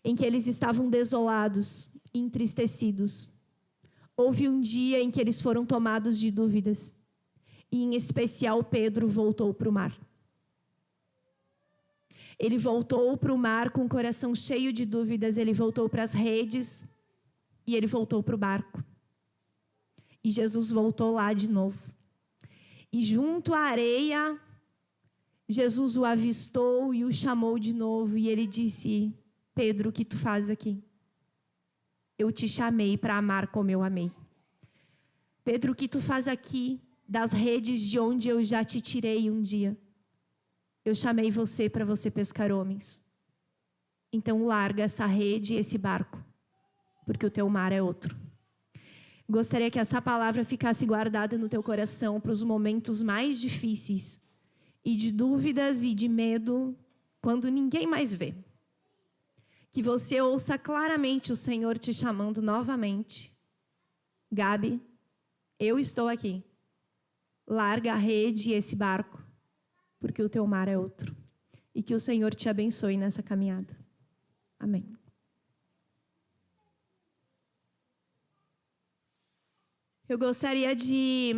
em que eles estavam desolados, entristecidos. Houve um dia em que eles foram tomados de dúvidas, e em especial Pedro voltou para o mar. Ele voltou para o mar com o coração cheio de dúvidas, ele voltou para as redes, e ele voltou para o barco. E Jesus voltou lá de novo. E junto à areia, Jesus o avistou e o chamou de novo. E ele disse, Pedro, o que tu fazes aqui? Eu te chamei para amar como eu amei. Pedro, o que tu faz aqui das redes de onde eu já te tirei um dia? Eu chamei você para você pescar homens. Então larga essa rede e esse barco, porque o teu mar é outro. Gostaria que essa palavra ficasse guardada no teu coração para os momentos mais difíceis e de dúvidas e de medo, quando ninguém mais vê. Que você ouça claramente o Senhor te chamando novamente. Gabi, eu estou aqui. Larga a rede e esse barco, porque o teu mar é outro. E que o Senhor te abençoe nessa caminhada. Amém. Eu gostaria de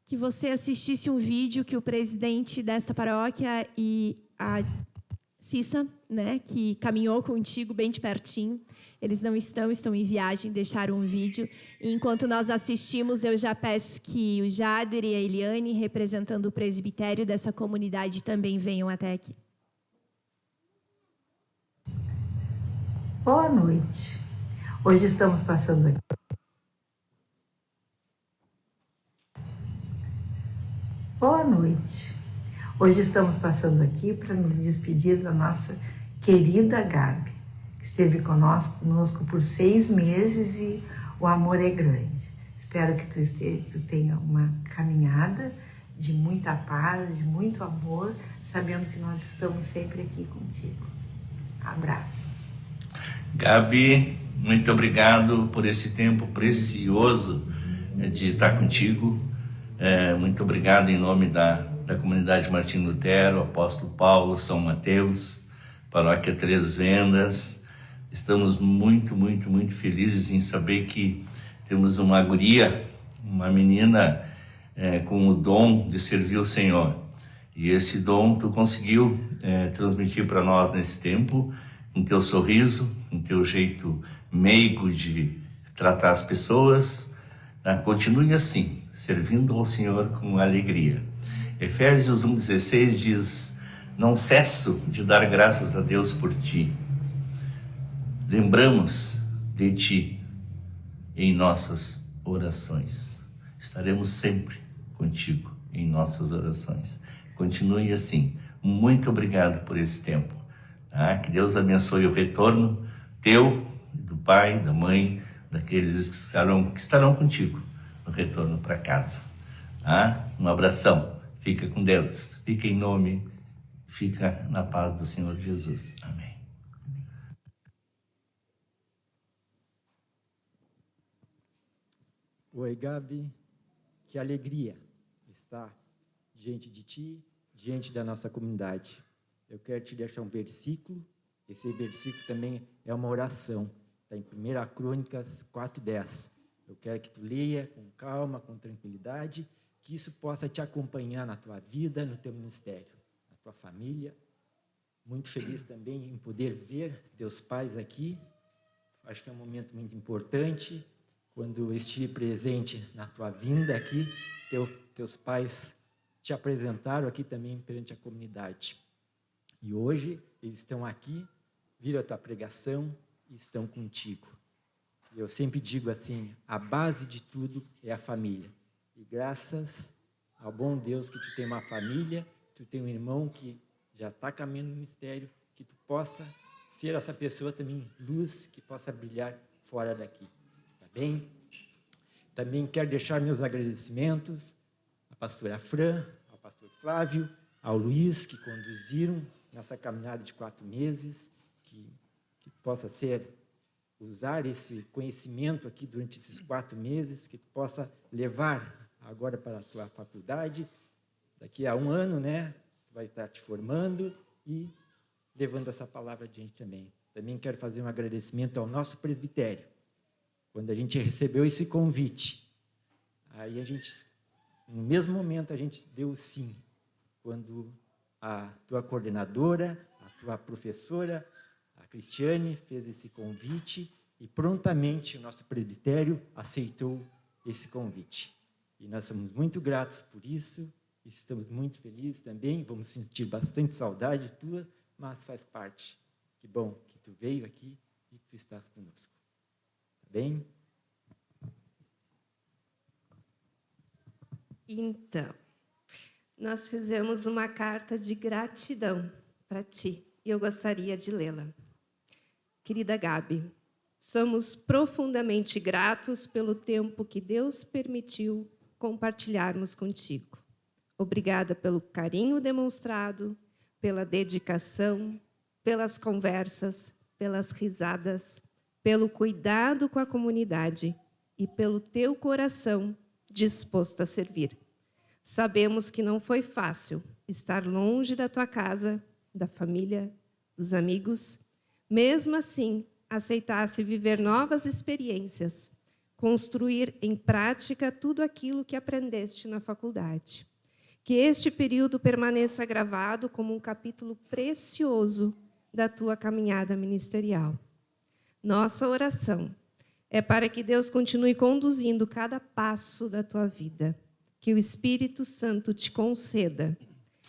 que você assistisse um vídeo que o presidente desta paróquia e a Cissa, né, que caminhou contigo bem de pertinho. Eles não estão em viagem, deixaram um vídeo. E enquanto nós assistimos, eu já peço que o Jader e a Eliane, representando o presbitério dessa comunidade, também venham até aqui. Boa noite. Hoje estamos passando aqui. Boa noite. Hoje estamos passando aqui para nos despedir da nossa querida Gabi, que esteve conosco por 6 meses e o amor é grande. Espero que tu tenha uma caminhada de muita paz, de muito amor, sabendo que nós estamos sempre aqui contigo. Abraços. Gabi, muito obrigado por esse tempo precioso de estar contigo. Muito obrigado em nome da comunidade Martim Lutero, Apóstolo Paulo, São Mateus, Paróquia Três Vendas. Estamos muito, muito, muito felizes em saber que temos uma guria, uma menina com o dom de servir o Senhor. E esse dom tu conseguiu transmitir para nós nesse tempo, com teu sorriso, com teu jeito meigo de tratar as pessoas. Tá? Continue assim, servindo ao Senhor com alegria. Efésios 1,16 diz: não cesso de dar graças a Deus por ti. Lembramos de ti em nossas orações. Estaremos sempre contigo em nossas orações. Continue assim. Muito obrigado por esse tempo. Tá? Que Deus abençoe o retorno teu, do pai, da mãe, daqueles que estarão contigo no retorno para casa. Tá? Um abração. Fica com Deus. Fica na paz do Senhor Jesus. Amém. Oi, Gabi. Que alegria estar diante de ti, diante da nossa comunidade. Eu quero te deixar um versículo. Esse versículo também é uma oração. Está em 1 Crônicas 4:10. Eu quero que tu leia com calma, com tranquilidade, que isso possa te acompanhar na tua vida, no teu ministério, na tua família. Muito feliz também em poder ver teus pais aqui. Acho que é um momento muito importante. Quando eu estive presente na tua vinda aqui, teus pais te apresentaram aqui também perante a comunidade. E hoje eles estão aqui, viram a tua pregação e estão contigo. Eu sempre digo assim, a base de tudo é a família. E graças ao bom Deus que tu tem uma família, tu tem um irmão que já está caminhando no ministério, que tu possa ser essa pessoa também, luz, que possa brilhar fora daqui. Tá bem? Também quero deixar meus agradecimentos à pastora Fran, ao pastor Flávio, ao Luiz, que conduziram nessa caminhada de 4 meses, que possa usar esse conhecimento aqui durante esses 4 meses, que tu possa levar agora para a tua faculdade, daqui a 1 ano, né, tu vai estar te formando e levando essa palavra adiante também. Também quero fazer um agradecimento ao nosso presbitério. Quando a gente recebeu esse convite, aí no mesmo momento a gente deu o sim, quando a tua coordenadora, a tua professora, a Cristiane, fez esse convite e prontamente o nosso presbitério aceitou esse convite. E nós somos muito gratos por isso, e estamos muito felizes também, vamos sentir bastante saudade tua, mas faz parte. Que bom que tu veio aqui e que tu estás conosco. Tá bem? Então, nós fizemos uma carta de gratidão para ti, e eu gostaria de lê-la. Querida Gabi, somos profundamente gratos pelo tempo que Deus permitiu compartilharmos contigo. Obrigada pelo carinho demonstrado, pela dedicação, pelas conversas, pelas risadas, pelo cuidado com a comunidade e pelo teu coração disposto a servir. Sabemos que não foi fácil estar longe da tua casa, da família, dos amigos. Mesmo assim, aceitasse viver novas experiências, construir em prática tudo aquilo que aprendeste na faculdade. Que este período permaneça gravado como um capítulo precioso da tua caminhada ministerial. Nossa oração é para que Deus continue conduzindo cada passo da tua vida. Que o Espírito Santo te conceda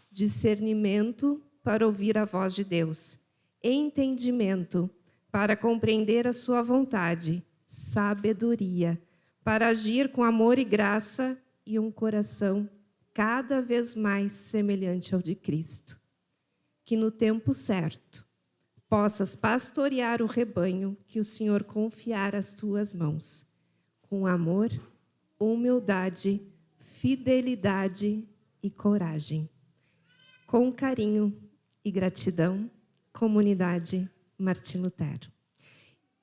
discernimento para ouvir a voz de Deus, entendimento para compreender a sua vontade, sabedoria para agir com amor e graça e um coração cada vez mais semelhante ao de Cristo. Que no tempo certo possas pastorear o rebanho que o Senhor confiar às tuas mãos, com amor, humildade, fidelidade e coragem. Com carinho e gratidão, Comunidade Martim Lutero.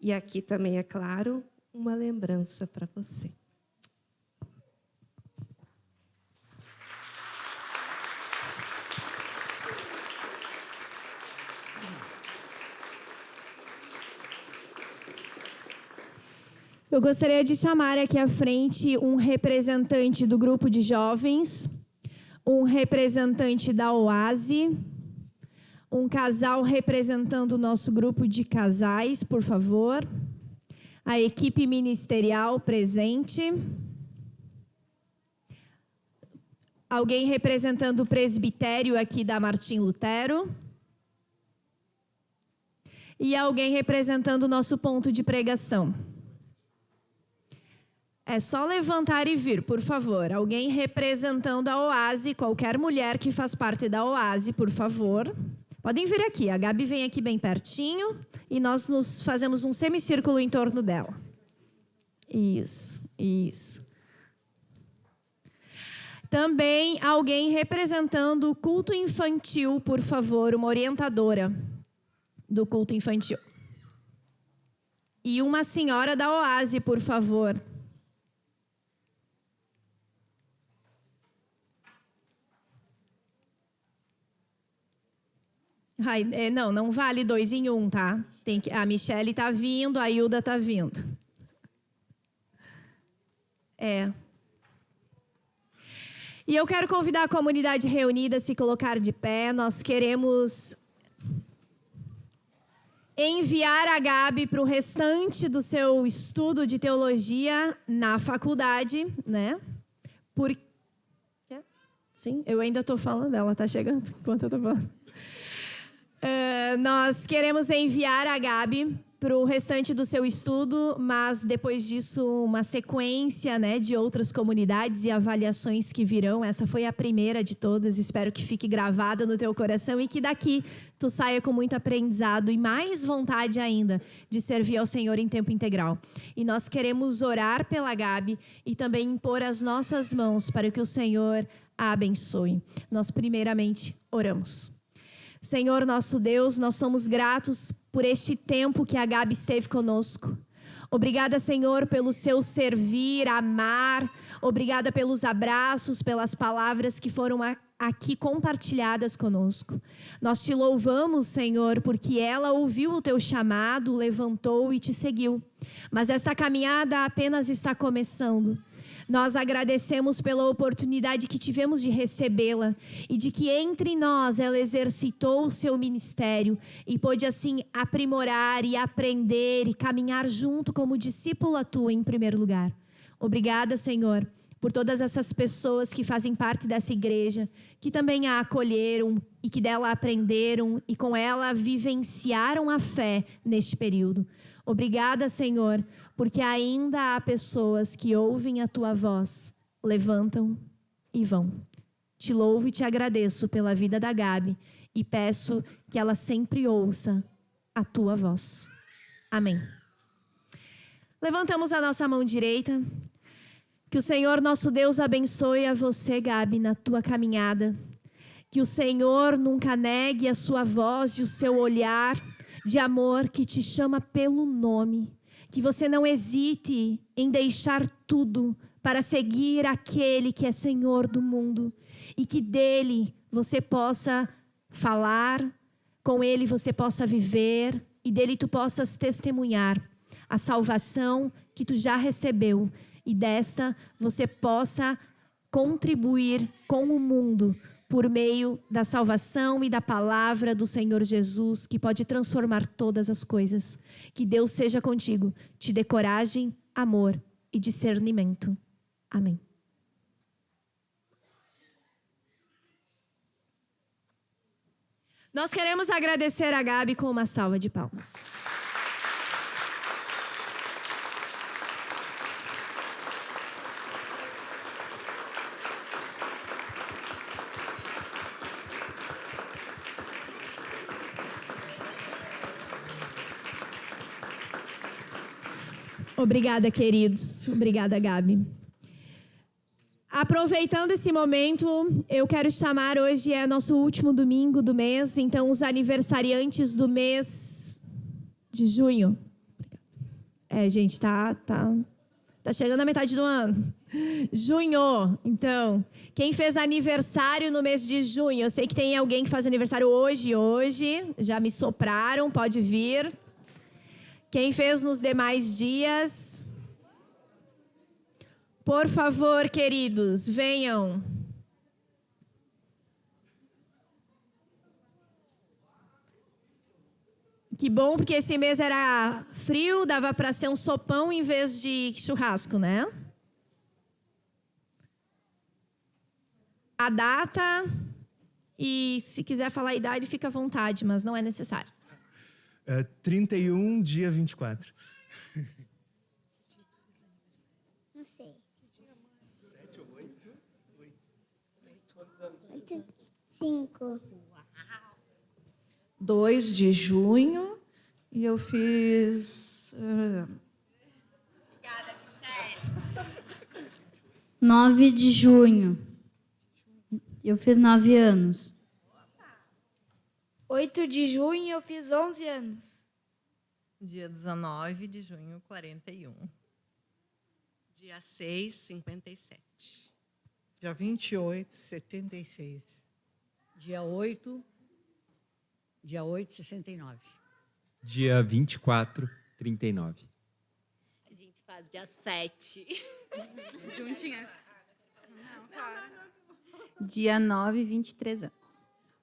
E aqui também, é claro, uma lembrança para você. Eu gostaria de chamar aqui à frente um representante do grupo de jovens, um representante da OASE, um casal representando o nosso grupo de casais, por favor. A equipe ministerial presente. Alguém representando o presbitério aqui da Martim Lutero. E alguém representando o nosso ponto de pregação. É só levantar e vir, por favor. Alguém representando a OASE, qualquer mulher que faz parte da OASE, por favor. Podem vir aqui. A Gabi vem aqui bem pertinho e nós nos fazemos um semicírculo em torno dela. Isso, isso. Também alguém representando o culto infantil, por favor, uma orientadora do culto infantil. E uma senhora da OASE, por favor. Ai, não vale 2 em 1, tá? A Michele está vindo, a Hilda está vindo. E eu quero convidar a comunidade reunida a se colocar de pé. Nós queremos enviar a Gabi para o restante do seu estudo de teologia na faculdade, né? Sim, eu ainda estou falando, ela está chegando enquanto eu estou falando. Nós queremos enviar a Gabi para o restante do seu estudo, mas depois disso uma sequência, né, de outras comunidades e avaliações que virão. Essa foi a primeira de todas, espero que fique gravada no teu coração e que daqui tu saia com muito aprendizado e mais vontade ainda de servir ao Senhor em tempo integral. E nós queremos orar pela Gabi e também impor as nossas mãos para que o Senhor a abençoe. Nós primeiramente oramos. Senhor, nosso Deus, nós somos gratos por este tempo que a Gabi esteve conosco. Obrigada, Senhor, pelo seu servir, amar. Obrigada pelos abraços, pelas palavras que foram aqui compartilhadas conosco. Nós te louvamos, Senhor, porque ela ouviu o teu chamado, levantou e te seguiu. Mas esta caminhada apenas está começando. Nós agradecemos pela oportunidade que tivemos de recebê-la e de que entre nós ela exercitou o seu ministério e pôde assim aprimorar e aprender e caminhar junto como discípula tua em primeiro lugar. Obrigada, Senhor, por todas essas pessoas que fazem parte dessa igreja, que também a acolheram e que dela aprenderam e com ela vivenciaram a fé neste período. Obrigada, Senhor, porque ainda há pessoas que ouvem a tua voz, levantam e vão. Te louvo e te agradeço pela vida da Gabi e peço que ela sempre ouça a tua voz. Amém. Levantamos a nossa mão direita. Que o Senhor nosso Deus abençoe a você, Gabi, na tua caminhada. Que o Senhor nunca negue a sua voz e o seu olhar de amor que te chama pelo nome. Que você não hesite em deixar tudo para seguir aquele que é Senhor do mundo. E que dele você possa falar, com ele você possa viver e dele tu possas testemunhar a salvação que tu já recebeu. E desta você possa contribuir com o mundo por meio da salvação e da palavra do Senhor Jesus, que pode transformar todas as coisas. Que Deus seja contigo, te dê coragem, amor e discernimento. Amém. Nós queremos agradecer a Gabi com uma salva de palmas. Obrigada, queridos. Obrigada, Gabi. Aproveitando esse momento, eu quero chamar, hoje é nosso último domingo do mês, então os aniversariantes do mês de junho. Gente, tá chegando a metade do ano. Junho, então, quem fez aniversário no mês de junho? Eu sei que tem alguém que faz aniversário hoje, já me sopraram, pode vir. Quem fez nos demais dias? Por favor, queridos, venham. Que bom, porque esse mês era frio, dava para ser um sopão em vez de churrasco, né? A data, e se quiser falar a idade, fica à vontade, mas não é necessário. 31, dia 24. Não sei. 7 ou 8? 5. 2 de junho e eu fiz... 9 de junho. Eu fiz 9 anos. 8 de junho eu fiz 11 anos. Dia 19 de junho, 41. Dia 6, 57. Dia 28, 76. Dia 8, 69. Dia 24, 39. A gente faz dia 7. Juntinhas. Não, claro. Dia 9, 23 anos.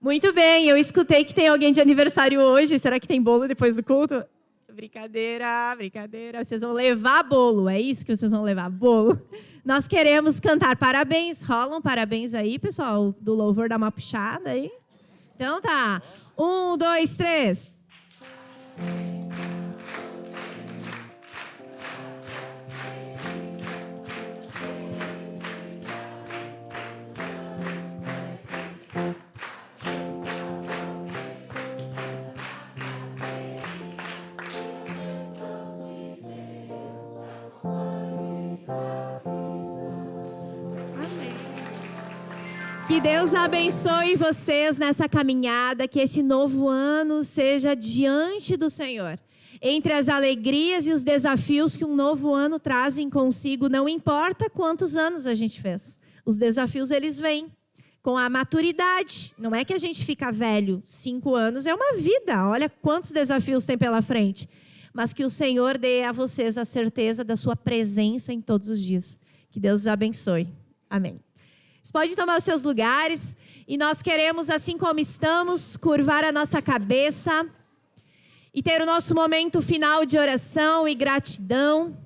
Muito bem, eu escutei que tem alguém de aniversário hoje. Será que tem bolo depois do culto? Brincadeira, brincadeira. Vocês vão levar bolo, é isso que vocês vão levar, bolo. Nós queremos cantar parabéns. Rolam parabéns aí, pessoal, do louvor, dá uma puxada aí. Então tá, 1, 2, 3. Que Deus abençoe vocês nessa caminhada, que esse novo ano seja diante do Senhor. Entre as alegrias e os desafios que um novo ano trazem consigo, não importa quantos anos a gente fez. Os desafios, eles vêm com a maturidade. Não é que a gente fica velho. 5 anos é uma vida. Olha quantos desafios tem pela frente. Mas que o Senhor dê a vocês a certeza da sua presença em todos os dias. Que Deus os abençoe. Amém. Vocês podem tomar os seus lugares e nós queremos, assim como estamos, curvar a nossa cabeça e ter o nosso momento final de oração e gratidão.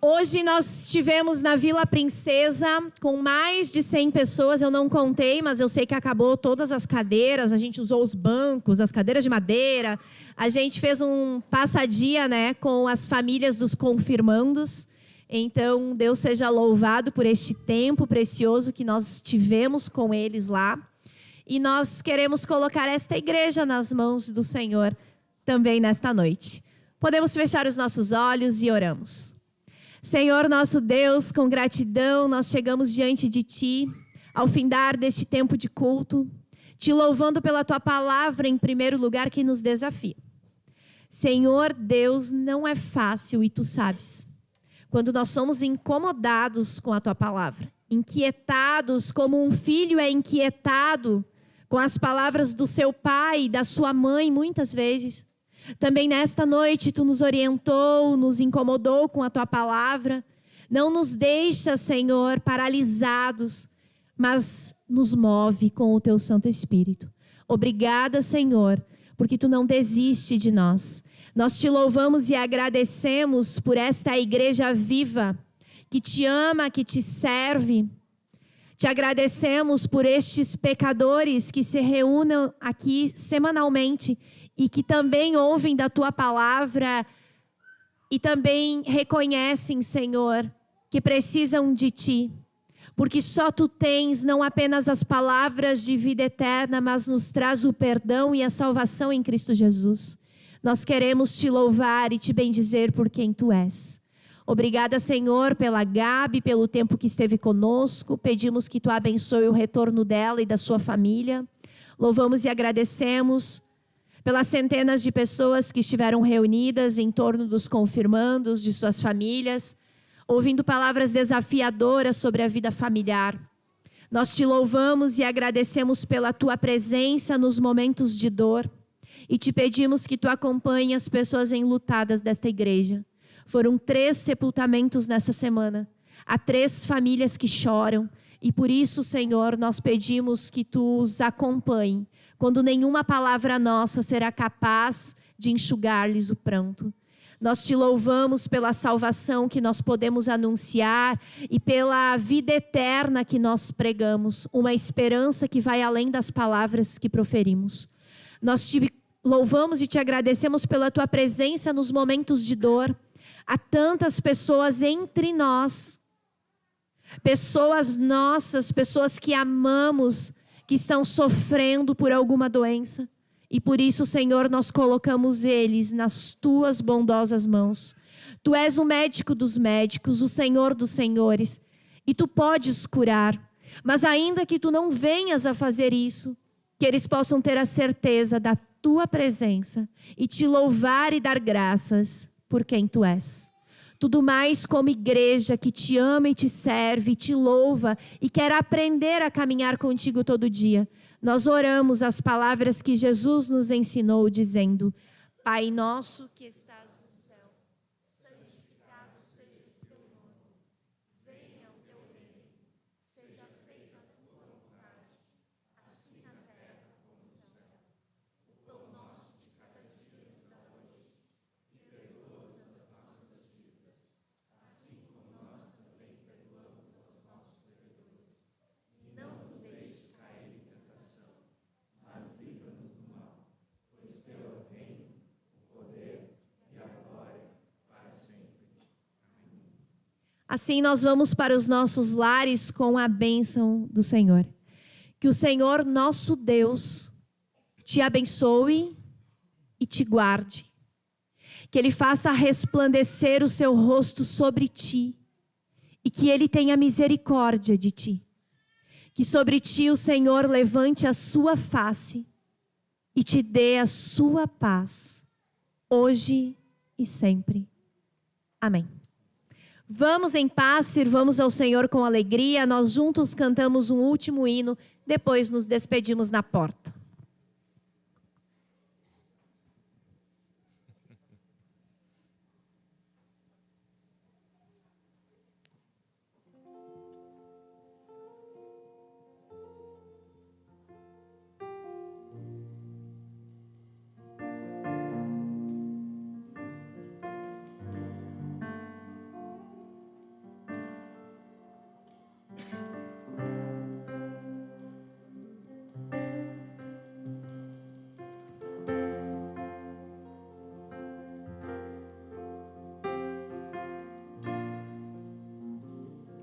Hoje nós estivemos na Vila Princesa com mais de 100 pessoas, eu não contei, mas eu sei que acabou todas as cadeiras, a gente usou os bancos, as cadeiras de madeira, a gente fez um passadia, né, com as famílias dos confirmandos. Então, Deus seja louvado por este tempo precioso que nós tivemos com eles lá. E nós queremos colocar esta igreja nas mãos do Senhor também nesta noite. Podemos fechar os nossos olhos e oramos. Senhor, nosso Deus, com gratidão, nós chegamos diante de Ti, ao findar deste tempo de culto, Te louvando pela Tua palavra, em primeiro lugar, que nos desafia. Senhor Deus, não é fácil e Tu sabes. Quando nós somos incomodados com a Tua palavra, inquietados como um filho é inquietado com as palavras do seu pai e da sua mãe, muitas vezes. Também nesta noite Tu nos orientou, nos incomodou com a Tua palavra. Não nos deixa, Senhor, paralisados, mas nos move com o teu Santo Espírito. Obrigada, Senhor, porque tu não desiste de nós. Nós te louvamos e agradecemos por esta igreja viva, que te ama, que te serve. Te agradecemos por estes pecadores que se reúnem aqui semanalmente e que também ouvem da tua palavra e também reconhecem, Senhor, que precisam de ti. Porque só tu tens não apenas as palavras de vida eterna, mas nos traz o perdão e a salvação em Cristo Jesus. Nós queremos te louvar e te bendizer por quem tu és. Obrigada, Senhor, pela Gabi, pelo tempo que esteve conosco. Pedimos que tu abençoe o retorno dela e da sua família. Louvamos e agradecemos pelas centenas de pessoas que estiveram reunidas em torno dos confirmandos, de suas famílias, ouvindo palavras desafiadoras sobre a vida familiar. Nós te louvamos e agradecemos pela tua presença nos momentos de dor e te pedimos que tu acompanhe as pessoas enlutadas desta igreja. Foram 3 sepultamentos nessa semana. Há 3 famílias que choram e por isso, Senhor, nós pedimos que tu os acompanhe, quando nenhuma palavra nossa será capaz de enxugar-lhes o pranto. Nós te louvamos pela salvação que nós podemos anunciar e pela vida eterna que nós pregamos, uma esperança que vai além das palavras que proferimos. Nós te louvamos e te agradecemos pela tua presença nos momentos de dor. Há tantas pessoas entre nós, pessoas nossas, pessoas que amamos, que estão sofrendo por alguma doença. E por isso, Senhor, nós colocamos eles nas tuas bondosas mãos. Tu és o médico dos médicos, o Senhor dos senhores, e tu podes curar. Mas ainda que tu não venhas a fazer isso, que eles possam ter a certeza da tua presença e te louvar e dar graças por quem tu és. Tudo mais como igreja que te ama e te serve, te louva e quer aprender a caminhar contigo todo dia. Nós oramos as palavras que Jesus nos ensinou, dizendo: Pai nosso que estás no céu, santificado seja o teu nome. Venha o teu reino, seja feita a tua vontade, assim na terra como no céu. O pão nosso de cada dia nos dá hoje, e perdoa-nos as nossas dívidas, assim como nós também perdoamos aos nossos devedores. E não nos deixes cair em tentação, mas livra-nos do mal, pois teu é o reino, o poder e a glória para sempre. Amém. Assim nós vamos para os nossos lares com a bênção do Senhor. Que o Senhor nosso Deus te abençoe e te guarde. Que Ele faça resplandecer o seu rosto sobre ti e que Ele tenha misericórdia de ti. Que sobre ti o Senhor levante a sua face e te dê a sua paz, hoje e sempre. Amém. Vamos em paz, sirvamos ao Senhor com alegria. Nós juntos cantamos um último hino, depois nos despedimos na porta.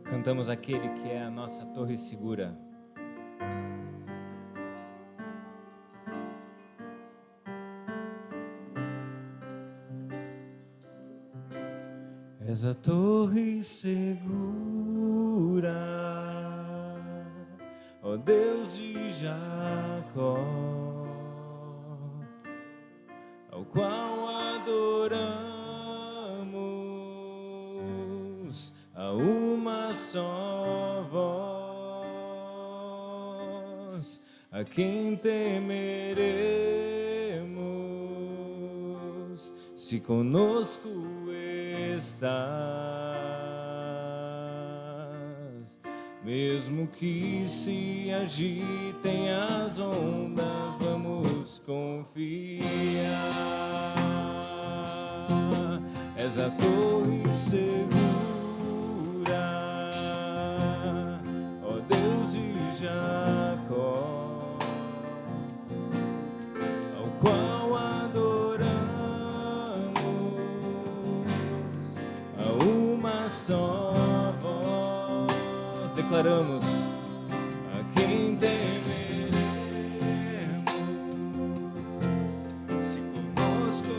Cantamos aquele que é a nossa torre segura. És a torre segura, ó Deus de Jacó, ao qual adoramos a uma só voz, a quem temeremos se conosco estás. Mesmo que se agitem as ondas, vamos confiar. És a torre segura, ó Deus de Jacó, ao qual adoramos a uma só voz. Declaramos a quem temeremos, se conosco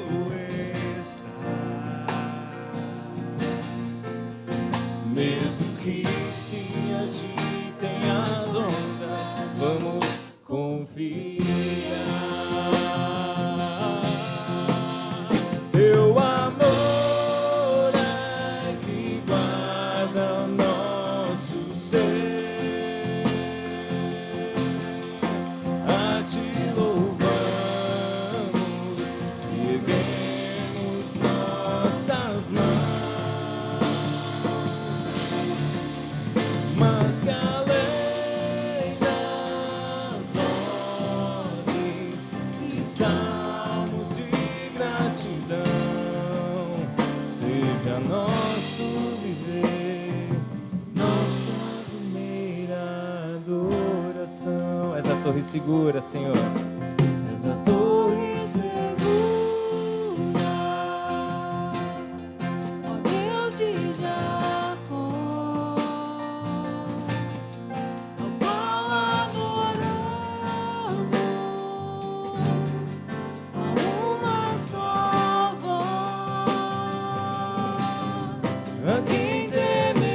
mesmo que se agitem as ondas, vamos confiar. Teu amor é que guarda o nosso ser. A ti louvamos e erguemos nossas mãos. Mas que além das vozes e salmos de gratidão, seja nosso viver, nossa primeira adoração. És a torre segura, Senhor. És a torre segura, ó Deus de Jacó, ao qual adoramos a uma só voz. a quem temeremos,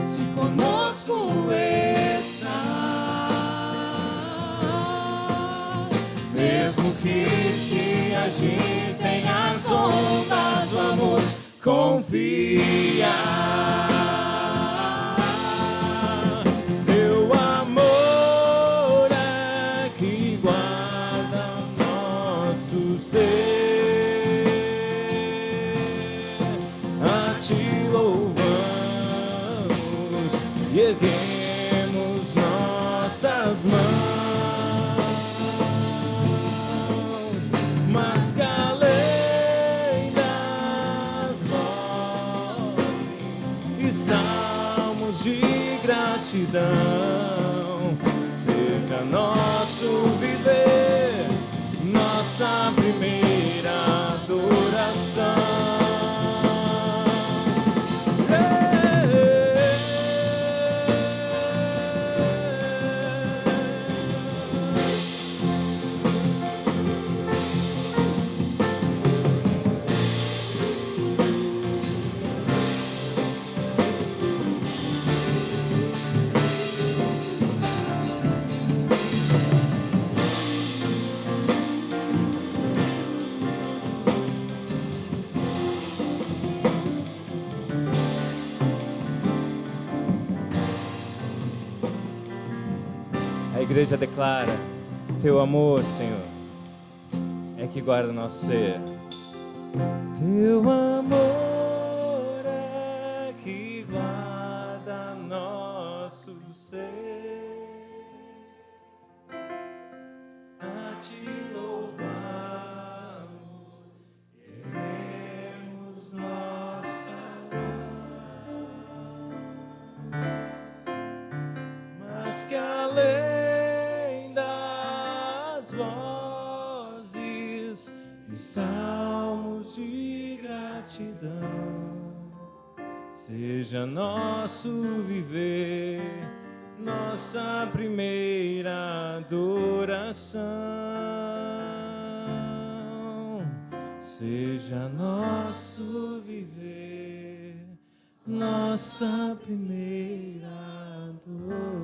se conosco está. Mesmo que se agitem as ondas, vamos confiar. Teu amor é que guarda nosso ser. A ti louvamos e erguemos nossas mãos. Mas que além das vozes e salmos de gratidão, seja nosso viver, nossa primeira adoração. A igreja declara: teu amor, Senhor, é que guarda nosso ser. Teu amor é que guarda nosso ser. A ti louvamos, erguemos nossas mãos. Mas que além das vozes e salmos de gratidão, seja nosso viver, nossa primeira adoração. Seja nosso viver, nossa primeira adoração.